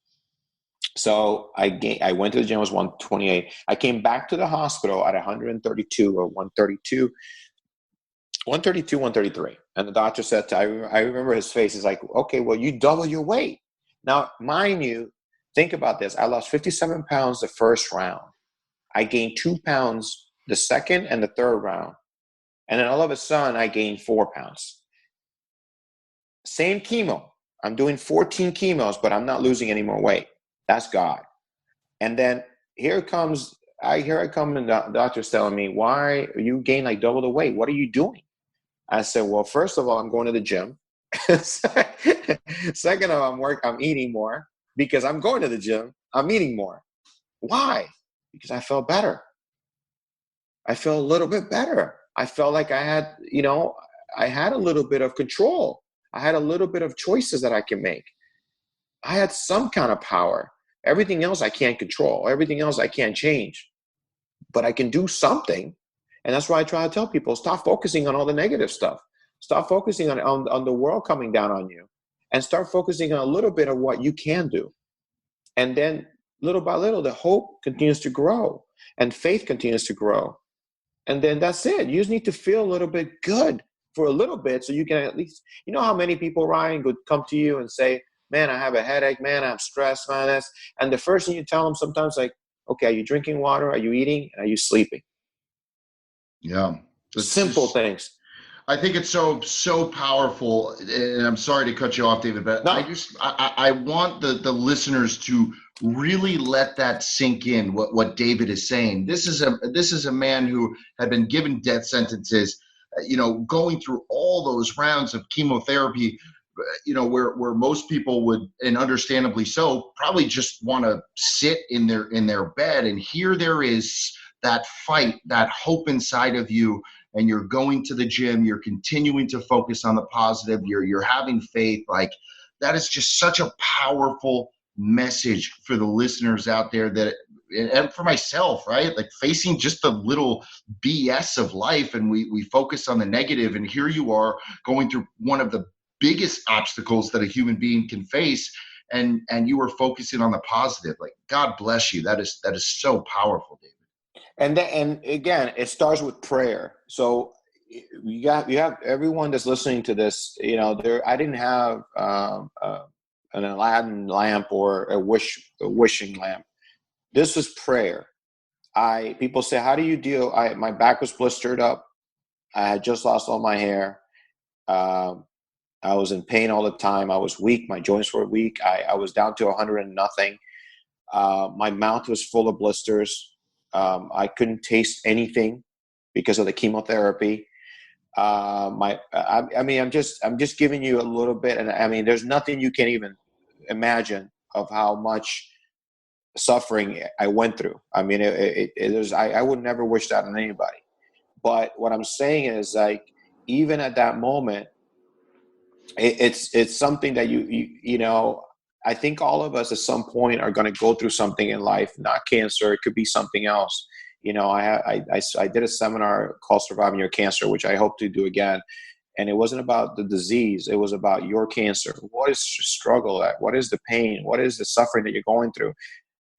So I went to the gym, I was 128. I came back to the hospital at 132 or 132. 132, 133. And the doctor said, I remember his face. He's like, okay, well, you double your weight. Now, mind you, think about this. I lost 57 pounds the first round. I gained 2 pounds the second and the third round. And then all of a sudden, I gained 4 pounds. Same chemo. I'm doing 14 chemos, but I'm not losing any more weight. That's God. And then here I come, and the doctor's telling me, why you gain like double the weight? What are you doing? I said, well, first of all, I'm going to the gym. Second of all, I'm eating more because I'm going to the gym. I'm eating more. Why? Because I felt better. I felt a little bit better. I felt like I had a little bit of control. I had a little bit of choices that I can make. I had some kind of power. Everything else I can't control. Everything else I can't change. But I can do something. And that's why I try to tell people, stop focusing on all the negative stuff. Stop focusing on the world coming down on you. And start focusing on a little bit of what you can do. And then little by little, the hope continues to grow. And faith continues to grow. And then that's it. You just need to feel a little bit good for a little bit so you can at least, you know how many people, Ryan, would come to you and say, man, I have a headache, man, I'm stressed, man. And the first thing you tell them sometimes, like, okay, are you drinking water? Are you eating? And are you sleeping? Yeah. Simple things. I think it's so powerful, and I'm sorry to cut you off, David, but No. I want the listeners to really let that sink in. What David is saying. This is a man who had been given death sentences, going through all those rounds of chemotherapy, where most people would, and understandably so, probably just want to sit in their bed. And here there is that fight, that hope inside of you. And you're going to the gym, you're continuing to focus on the positive, you're having faith. Like, that is just such a powerful message for the listeners out there, that, and for myself, right? Like, facing just the little BS of life, and we focus on the negative, and here you are going through one of the biggest obstacles that a human being can face, and you are focusing on the positive. Like, God bless you. That is so powerful, David. And again, it starts with prayer. So you have everyone that's listening to this. I didn't have an Aladdin lamp or a wishing lamp. This was prayer. People say, how do you deal? My back was blistered up. I had just lost all my hair. I was in pain all the time. I was weak. My joints were weak. I was down to 100 and nothing. My mouth was full of blisters. I couldn't taste anything because of the chemotherapy. I'm just giving you a little bit, and I mean, there's nothing you can even imagine of how much suffering I went through. I mean, I would never wish that on anybody. But what I'm saying is, like, even at that moment, it's something that I think all of us at some point are going to go through something in life, not cancer. It could be something else. I did a seminar called Surviving Your Cancer, which I hope to do again. And it wasn't about the disease. It was about your cancer. What is your struggle at? What is the pain? What is the suffering that you're going through?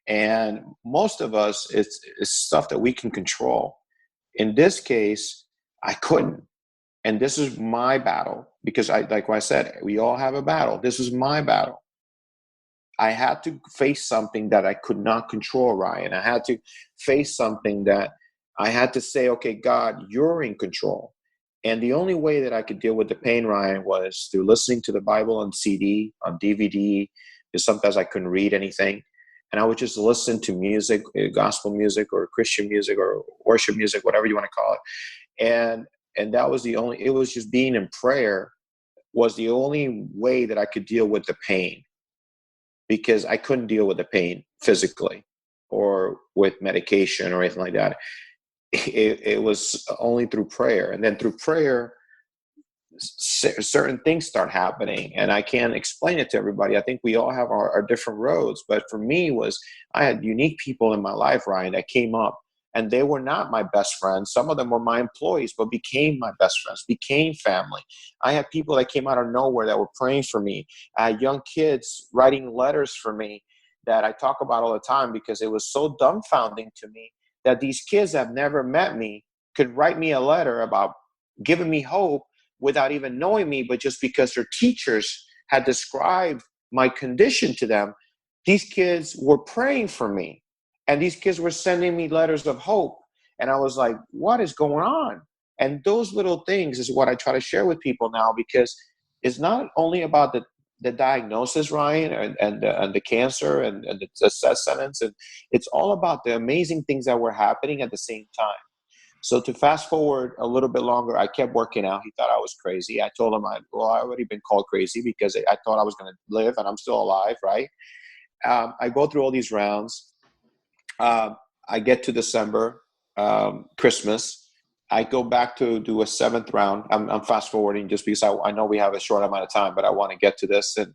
And most of us, it's stuff that we can control. In this case, I couldn't. And this is my battle, because like I said, we all have a battle. This is my battle. I had to face something that I could not control, Ryan. I had to face something that I had to say, okay, God, you're in control. And the only way that I could deal with the pain, Ryan, was through listening to the Bible on CD, on DVD, because sometimes I couldn't read anything. And I would just listen to music, gospel music or Christian music or worship music, whatever you want to call it. And that was it was just being in prayer was the only way that I could deal with the pain, because I couldn't deal with the pain physically or with medication or anything like that. It was only through prayer. And then through prayer, certain things start happening, and I can't explain it to everybody. I think we all have our different roads, but for me I had unique people in my life, Ryan, that came up, and they were not my best friends. Some of them were my employees, but became my best friends, became family. I had people that came out of nowhere that were praying for me. I had young kids writing letters for me that I talk about all the time, because it was so dumbfounding to me that these kids that have never met me could write me a letter about giving me hope without even knowing me, but just because their teachers had described my condition to them. These kids were praying for me, and these kids were sending me letters of hope. And I was like, what is going on? And those little things is what I try to share with people now, because it's not only about the diagnosis, Ryan, and the cancer and the success sentence. And it's all about the amazing things that were happening at the same time. So to fast forward a little bit longer, I kept working out. He thought I was crazy. I told him I already been called crazy, because I thought I was going to live, and I'm still alive, right? I go through all these rounds. I get to December, Christmas. I go back to do a seventh round. I'm fast forwarding just because I know we have a short amount of time, but I want to get to this. And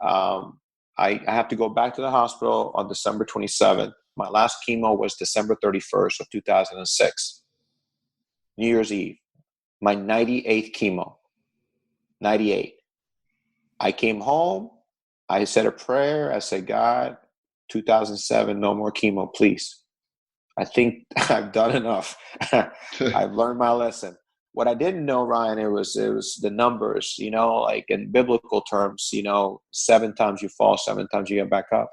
I have to go back to the hospital on December 27th. My last chemo was December 31st of 2006. New Year's Eve, my 98th chemo, 98. I came home. I said a prayer. I said, God, 2007, no more chemo, please. I think I've done enough. I've learned my lesson. What I didn't know, Ryan, it was the numbers, like in biblical terms, 7 times you fall, 7 times you get back up.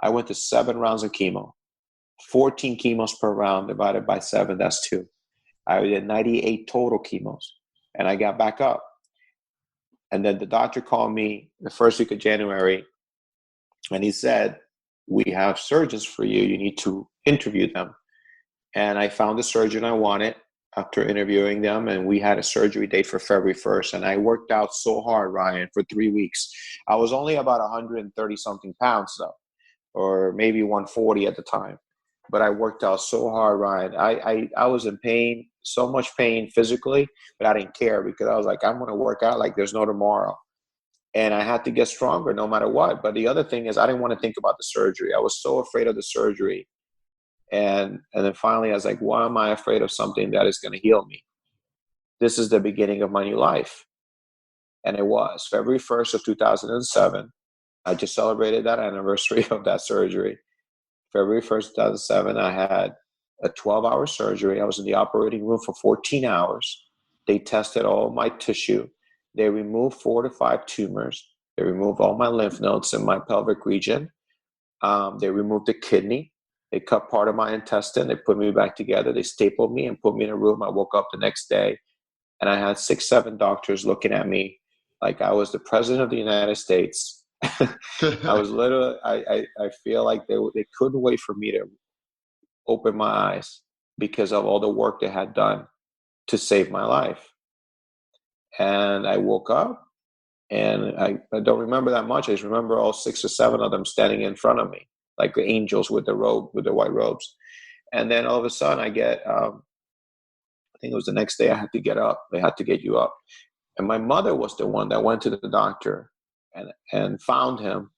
I went to 7 rounds of chemo, 14 chemos per round divided by 7, that's 2. I did 98 total chemos, and I got back up. And then the doctor called me the first week of January, and he said, we have surgeons for you. You need to interview them. And I found the surgeon I wanted after interviewing them, and we had a surgery date for February 1st. And I worked out so hard, Ryan, for 3 weeks. I was only about 130-something pounds, though, or maybe 140 at the time. But I worked out so hard, Ryan. I was in pain, so much pain physically, but I didn't care, because I was like, I'm going to work out like there's no tomorrow. And I had to get stronger no matter what. But the other thing is, I didn't want to think about the surgery. I was so afraid of the surgery. And then finally, I was like, why am I afraid of something that is going to heal me? This is the beginning of my new life. And it was February 1st of 2007. I just celebrated that anniversary of that surgery. February 1st, 2007, I had a 12-hour surgery. I was in the operating room for 14 hours. They tested all my tissue. They removed 4 to 5 tumors. They removed all my lymph nodes in my pelvic region. They removed the kidney. They cut part of my intestine. They put me back together. They stapled me and put me in a room. I woke up the next day, and I had 6, 7 doctors looking at me like I was the president of the United States. I was literally, I feel like they couldn't wait for me to open my eyes, because of all the work they had done to save my life. And I woke up, and I don't remember that much. I just remember all 6 or 7 of them standing in front of me, like the angels with the white robes. And then all of a sudden I get, I think it was the next day, I had to get up. They had to get you up. And my mother was the one that went to the doctor and found him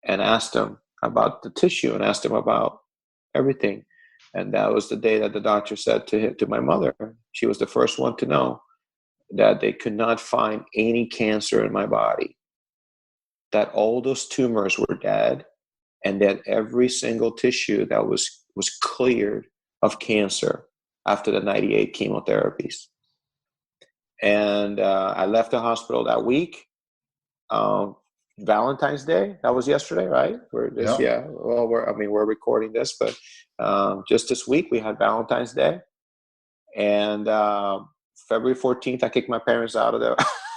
and asked him about the tissue and asked him about everything. And that was the day that the doctor said to my mother, she was the first one to know that they could not find any cancer in my body, that all those tumors were dead, And then every single tissue that was cleared of cancer after the 98 chemotherapies. And I left the hospital that week. Valentine's Day, that was yesterday, right? Yep. Well, we're recording this, but just this week we had Valentine's Day. And February 14th, I kicked my parents out of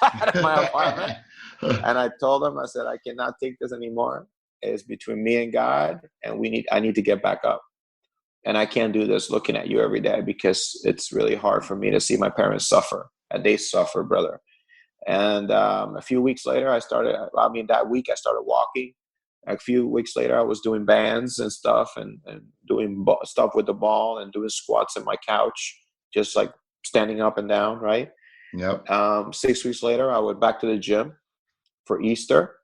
out of my apartment. And I told them, I said, I cannot take this anymore. It's between me and God, and I need to get back up. And I can't do this looking at you every day, because it's really hard for me to see my parents suffer. And they suffer, brother. And a few weeks later, that week I started walking. A few weeks later, I was doing bands and stuff, and doing stuff with the ball, and doing squats on my couch, just like standing up and down, right? Yep. 6 weeks later, I went back to the gym for Easter,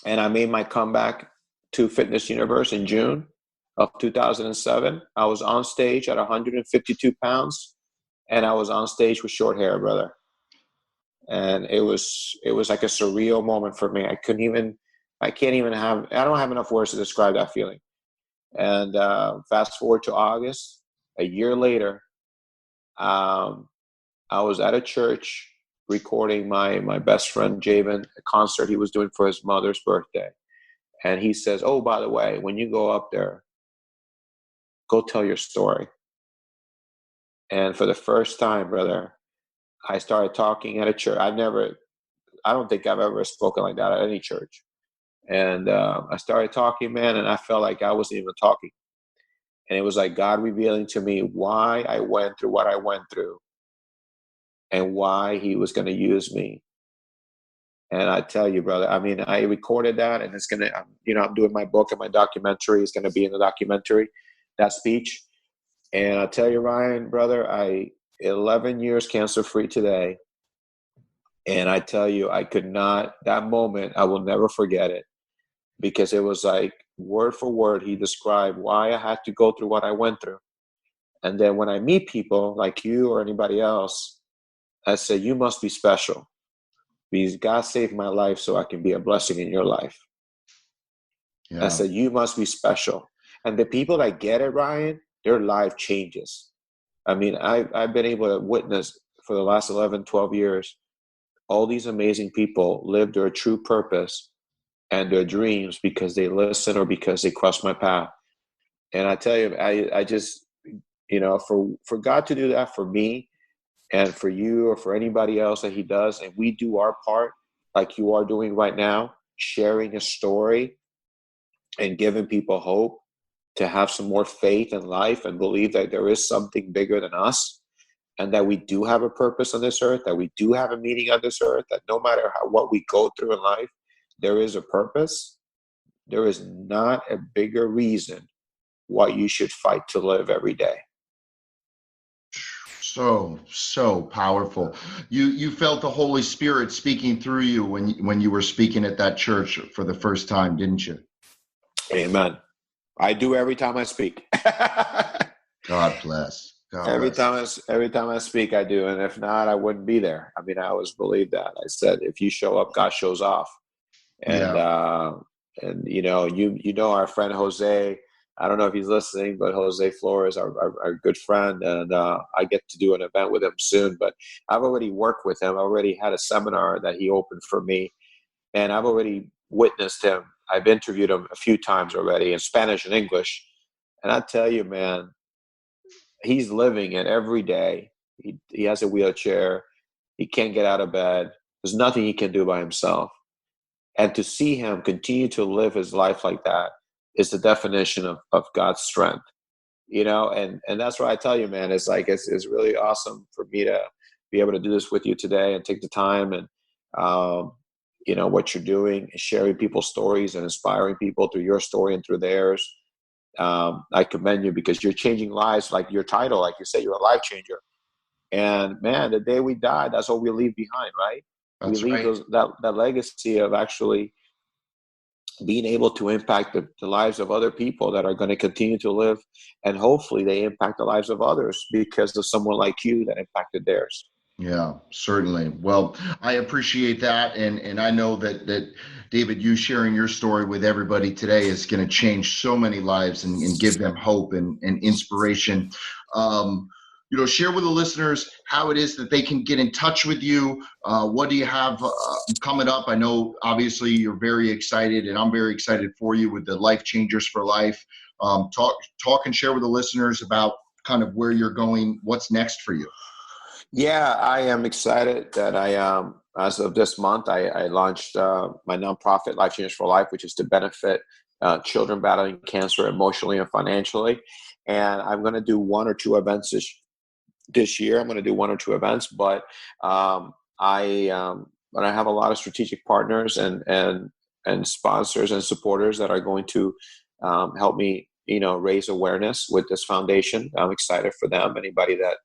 and I made my comeback to Fitness Universe in June of 2007. I was on stage at 152 pounds, and I was on stage with short hair, brother. And it was like a surreal moment for me. I don't have enough words to describe that feeling. And fast forward to August, a year later, I was at a church recording my best friend Javen, a concert he was doing for his mother's birthday. And he says, oh, by the way, when you go up there, go tell your story. And for the first time, brother, I started talking at a church. I don't think I've ever spoken like that at any church. And I started talking, man, and I felt like I wasn't even talking. And it was like God revealing to me why I went through what I went through, and why he was going to use me. And I tell you, brother, I mean, I recorded that, and it's going to, I'm doing my book, and my documentary is going to be in the documentary, that speech. And I tell you, Ryan, brother, 11 years cancer-free today. And I tell you, that moment, I will never forget it, because it was like word for word, he described why I had to go through what I went through. And then when I meet people like you or anybody else, I say, you must be special, because God saved my life so I can be a blessing in your life. Yeah. I said, you must be special. And the people that get it, Ryan, their life changes. I mean, I've been able to witness for the last 11, 12 years, all these amazing people live their true purpose and their dreams because they listen or because they cross my path. And I tell you, I just, for God to do that for me and for you or for anybody else that he does, and we do our part like you are doing right now, sharing a story and giving people hope to have some more faith in life and believe that there is something bigger than us, and that we do have a purpose on this earth, that we do have a meaning on this earth, that no matter what we go through in life, there is a purpose. There is not a bigger reason why you should fight to live every day. So powerful. You felt the Holy Spirit speaking through you when you were speaking at that church for the first time, didn't you? Amen. I do every time I speak. God bless. Every time I speak, I do. And if not, I wouldn't be there. I mean, I always believe that. I said, if you show up, God shows off. And, our friend Jose, I don't know if he's listening, but Jose Flores, our good friend. And I get to do an event with him soon, but I've already worked with him. I already had a seminar that he opened for me, and I've already witnessed him. I've interviewed him a few times already in Spanish and English. And I tell you, man, he's living it every day. He has a wheelchair. He can't get out of bed. There's nothing he can do by himself. And to see him continue to live his life like that is the definition of God's strength, and that's why I tell you, man, it's like, it's really awesome for me to be able to do this with you today and take the time and, what you're doing is sharing people's stories and inspiring people through your story and through theirs. I commend you, because you're changing lives, like your title, like you say, you're a life changer. And man, the day we die, that's what we leave behind, right? That's we leave right. that legacy of actually being able to impact the lives of other people that are going to continue to live, and hopefully they impact the lives of others because of someone like you that impacted theirs. Yeah, certainly. Well, I appreciate that, and I know that David, you sharing your story with everybody today is going to change so many lives and give them hope and inspiration. Um, share with the listeners how it is that they can get in touch with you. What do you have coming up? I know obviously you're very excited, and I'm very excited for you with the Life Changers for Life. Talk and share with the listeners about kind of where you're going, what's next for you. Yeah, I am excited that as of this month, I launched my nonprofit Life Changers for Life, which is to benefit children battling cancer emotionally and financially. And I'm going to do one or two events this year. I'm going to do one or two events, um, but I have a lot of strategic partners and sponsors and supporters that are going to help me, raise awareness with this foundation. I'm excited for them. Anybody that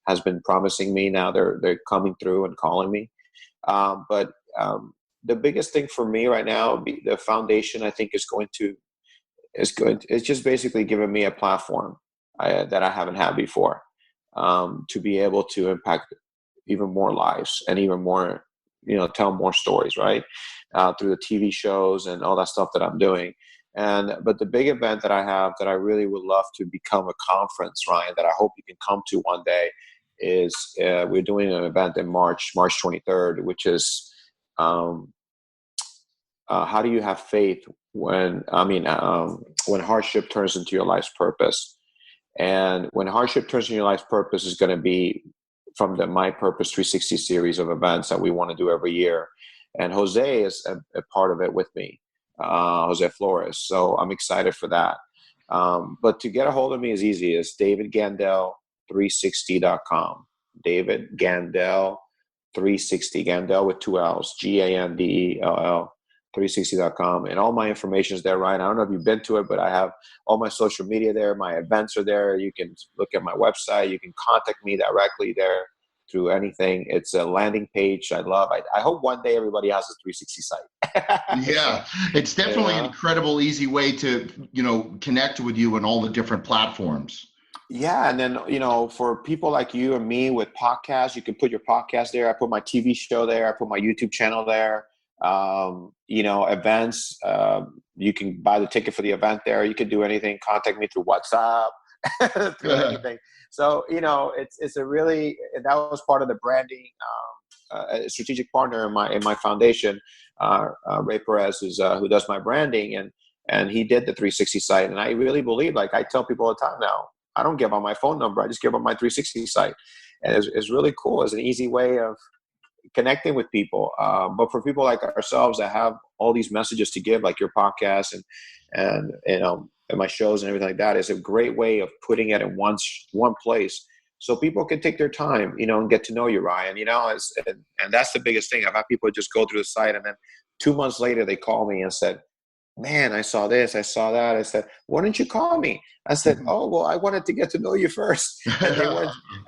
has been promising me, now they're coming through and calling me. But the biggest thing for me right now, the foundation, I think is just basically giving me a platform that I haven't had before, to be able to impact even more lives and even more, tell more stories, right? Through the TV shows and all that stuff that I'm doing. But the big event that I have that I really would love to become a conference, Ryan, that I hope you can come to one day is we're doing an event in March 23rd, which is how do you have faith when hardship turns into your life's purpose? And when hardship turns into your life's purpose is going to be from the My Purpose 360 series of events that we want to do every year. And Jose is a part of it with me, Jose Flores. So I'm excited for that. But to get a hold of me is easy. It's davidgandell360.com. David Gandell 360. Gandell with two L's. Gandell 360.com. And all my information is there, Ryan. I don't know if you've been to it, but I have all my social media there. My events are there. You can look at my website. You can contact me directly there through anything. It's a landing page I love. I hope one day everybody has a 360 site. Yeah, it's definitely an incredible, easy way to, connect with you on all the different platforms. Yeah. And then, for people like you and me with podcasts, you can put your podcast there. I put my TV show there. I put my YouTube channel there. Events, you can buy the ticket for the event there. You can do anything. Contact me through WhatsApp, through anything. So, it's a really, that was part of the branding, a strategic partner in my foundation, Ray Perez, who does my branding, and he did the 360 site. And I really believe, like I tell people all the time now, I don't give out my phone number. I just give out my 360 site. And it's really cool. It's an easy way of connecting with people. But for people like ourselves that have all these messages to give, like your podcast and my shows and everything like that, is a great way of putting it in one place, so people can take their time, and get to know you, Ryan. And that's the biggest thing. I've had people just go through the site, and then 2 months later they call me and said, "Man, I saw this, I saw that." I said, "Why didn't you call me?" I said, "Oh, well, I wanted to get to know you first."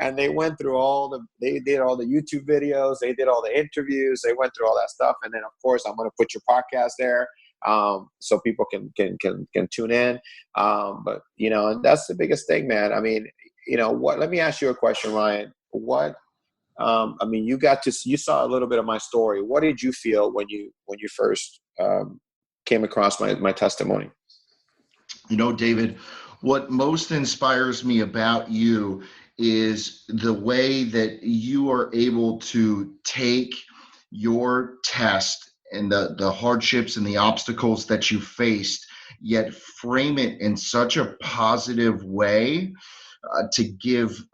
And they went through they did all the YouTube videos, they did all the interviews, they went through all that stuff. And then of course I'm going to put your podcast there, so people can tune in. But and that's the biggest thing, man. I mean, let me ask you a question, Ryan. You saw a little bit of my story. What did you feel when you first came across my testimony? David, what most inspires me about you is the way that you are able to take your test and the hardships and the obstacles that you faced, yet frame it in such a positive way to give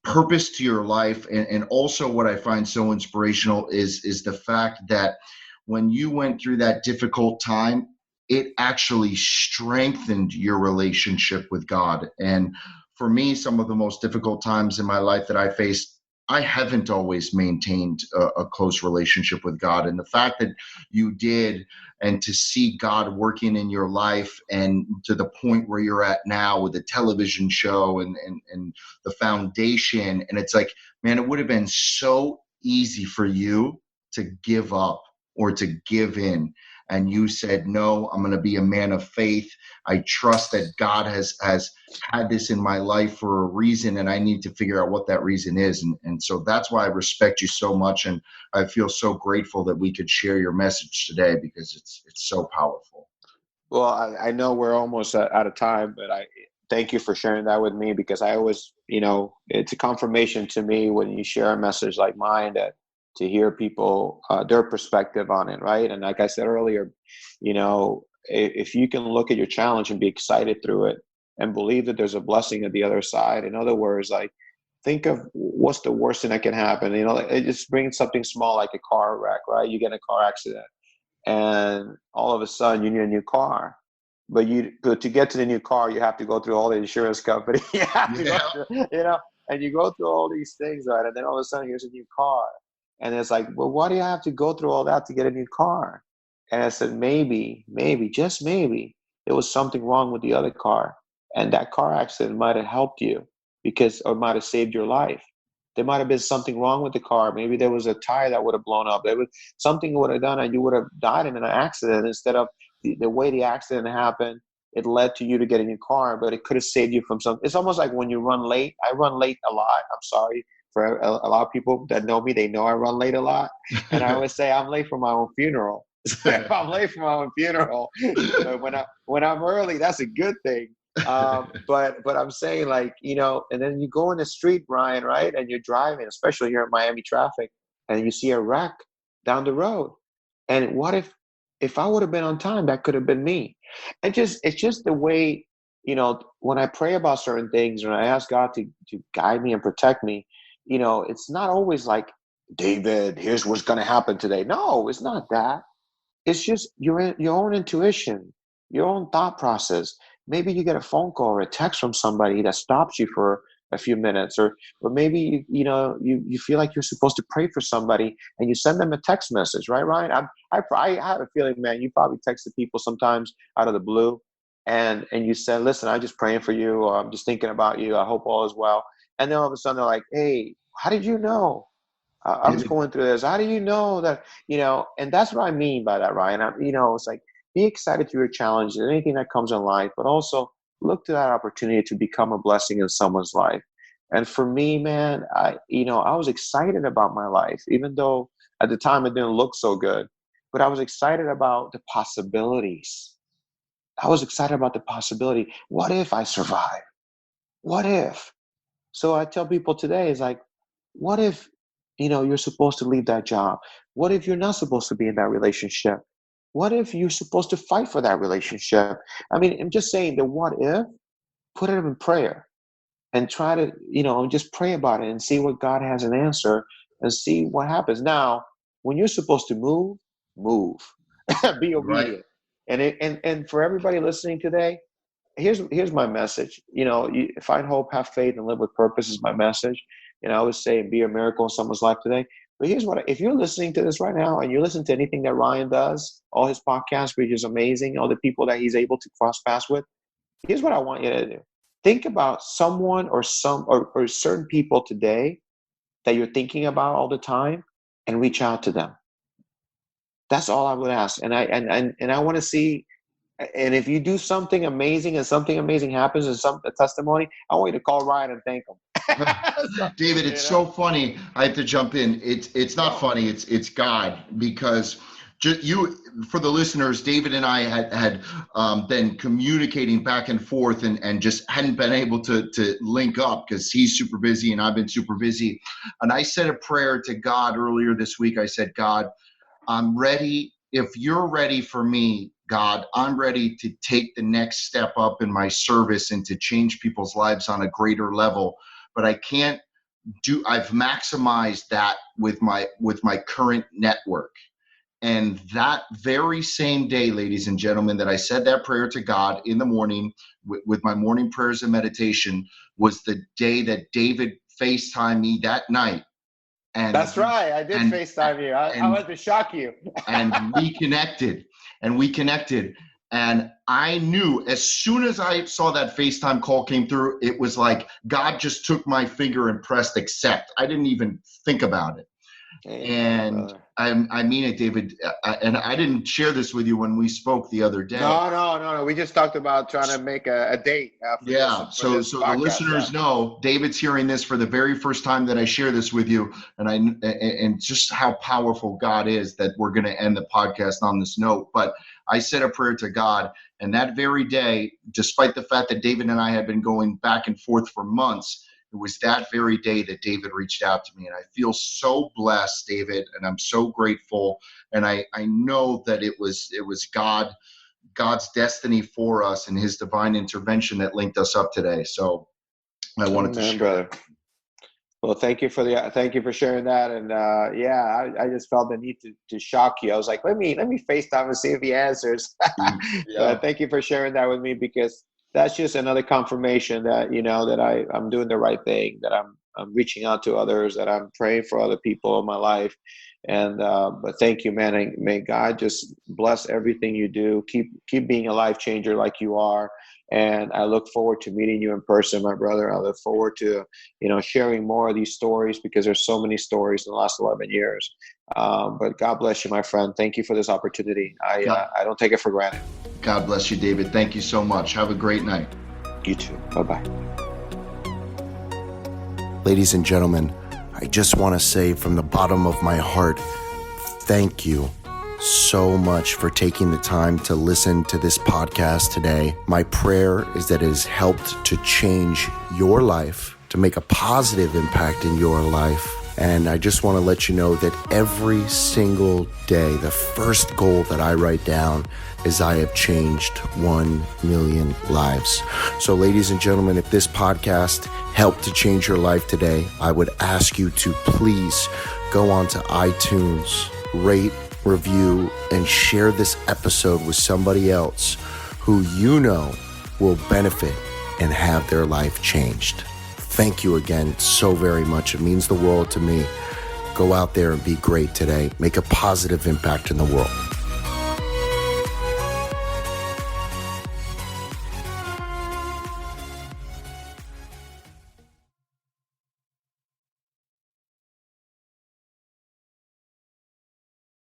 purpose to your life. And also what I find so inspirational is the fact that when you went through that difficult time, it actually strengthened your relationship with God. And for me, some of the most difficult times in my life that I faced, I haven't always maintained a close relationship with God. And the fact that you did, and to see God working in your life and to the point where you're at now with the television show and the foundation. And it's like, man, it would have been so easy for you to give up or to give in. and you said, no, I'm going to be a man of faith. I trust that God has had this in my life for a reason, and I need to figure out what that reason is. And so that's why I respect you so much, and I feel so grateful that we could share your message today, because it's so powerful. Well, I know we're almost out of time, but I thank you for sharing that with me, because I always, it's a confirmation to me when you share a message like mine, that to hear people, their perspective on it, right? And like I said earlier, if you can look at your challenge and be excited through it and believe that there's a blessing at the other side. In other words, like, think of what's the worst thing that can happen. It just brings something small like a car wreck, right? You get in a car accident, and all of a sudden you need a new car. But to get to the new car, you have to go through all the insurance company. You have to go through, and you go through all these things, right? And then all of a sudden, here's a new car. And it's like, well, why do you have to go through all that to get a new car? And I said, maybe, just maybe, there was something wrong with the other car. And that car accident might have helped you, or might have saved your life. There might have been something wrong with the car. Maybe there was a tire that would have blown up. There was something you would have done, and you would have died in an accident instead of the way the accident happened. It led to you to get a new car, but it could have saved you from something. It's almost like when you run late. I run late a lot. I'm sorry for a lot of people that know me. They know I run late a lot. And I always say I'm late for my own funeral. If I'm late for my own funeral, but when I'm early, that's a good thing. But I'm saying, like, and then you go in the street, Brian, right? And you're driving, especially here in Miami traffic, and you see a wreck down the road. And what if I would have been on time, that could have been me. It's just the way, when I pray about certain things, and I ask God to guide me and protect me, it's not always like, David, here's what's going to happen today. No, it's not that. It's just your own intuition, your own thought process. Maybe you get a phone call or a text from somebody that stops you for a few minutes, or maybe you feel like you're supposed to pray for somebody, and you send them a text message, right, Ryan? I have a feeling, man, you probably texted people sometimes out of the blue, and you said, listen, I'm just praying for you, or I'm just thinking about you. I hope all is well. And then all of a sudden they're like, hey, how did you know? I was going through this. How do you know that, and that's what I mean by that, Ryan. It's like, be excited through your challenges, anything that comes in life, but also look to that opportunity to become a blessing in someone's life. And for me, man, I was excited about my life, even though at the time it didn't look so good, but I was excited about the possibilities. I was excited about the possibility. What if I survive? What if? So I tell people today, is like, what if, you're supposed to leave that job? What if you're not supposed to be in that relationship? What if you're supposed to fight for that relationship? I mean, I'm just saying, the what if, put it in prayer and try to, just pray about it and see what God has an answer, and see what happens. Now, when you're supposed to move, be obedient. Right. And for everybody listening today, here's my message. Find hope, have faith, and live with purpose is my message. I always say, be a miracle in someone's life today. But here's if you're listening to this right now, and you listen to anything that Ryan does, all his podcasts, which is amazing, all the people that he's able to cross paths with, here's what I want you to do. Think about someone or certain people today that you're thinking about all the time, and reach out to them. That's all I would ask. And I want to see. And if you do something amazing and something amazing happens and a testimony, I want you to call Ryan and thank him. David, it's so funny. I have to jump in. It's not funny. It's God, because for the listeners, David and I had been communicating back and forth, and just hadn't been able to link up, because he's super busy and I've been super busy. And I said a prayer to God earlier this week. I said, God, I'm ready. If you're ready for me, God, I'm ready to take the next step up in my service and to change people's lives on a greater level. But I can't I've maximized that with my current network. And that very same day, ladies and gentlemen, that I said that prayer to God in the morning with my morning prayers and meditation, was the day that David FaceTimed me that night. And that's right. I did FaceTime you. I wanted to shock you. and we connected. And I knew as soon as I saw that FaceTime call came through, it was like God just took my finger and pressed accept. I didn't even think about it. Amen, brother. I mean it, David. And I didn't share this with you when we spoke the other day. No. We just talked about trying to make a date. So the listeners know David's hearing this for the very first time that I share this with you, and just how powerful God is that we're going to end the podcast on this note. But I said a prayer to God, and that very day, despite the fact that David and I had been going back and forth for months, it was that very day that David reached out to me. And I feel so blessed, David, and I'm so grateful. And I know that it was God's destiny for us and his divine intervention that linked us up today. So I wanted to share. Brother. Well, thank you for sharing that. And I just felt the need to shock you. I was like, let me FaceTime and see if he answers. Thank you for sharing that with me, because that's just another confirmation that, that I'm doing the right thing, that I'm reaching out to others, that I'm praying for other people in my life. And, but thank you, man. And may God just bless everything you do. Keep being a life changer like you are. And I look forward to meeting you in person, my brother. I look forward to, sharing more of these stories, because there's so many stories in the last 11 years. But God bless you, my friend. Thank you for this opportunity. I don't take it for granted. God bless you, David. Thank you so much. Have a great night. You too. Bye-bye. Ladies and gentlemen, I just want to say from the bottom of my heart, thank you so much for taking the time to listen to this podcast today. My prayer is that it has helped to change your life, to make a positive impact in your life. And I just want to let you know that every single day, the first goal that I write down is I have changed 1 million lives. So ladies and gentlemen, if this podcast helped to change your life today, I would ask you to please go on to iTunes, rate, review, and share this episode with somebody else who you know will benefit and have their life changed. Thank you again so very much. It means the world to me. Go out there and be great today. Make a positive impact in the world.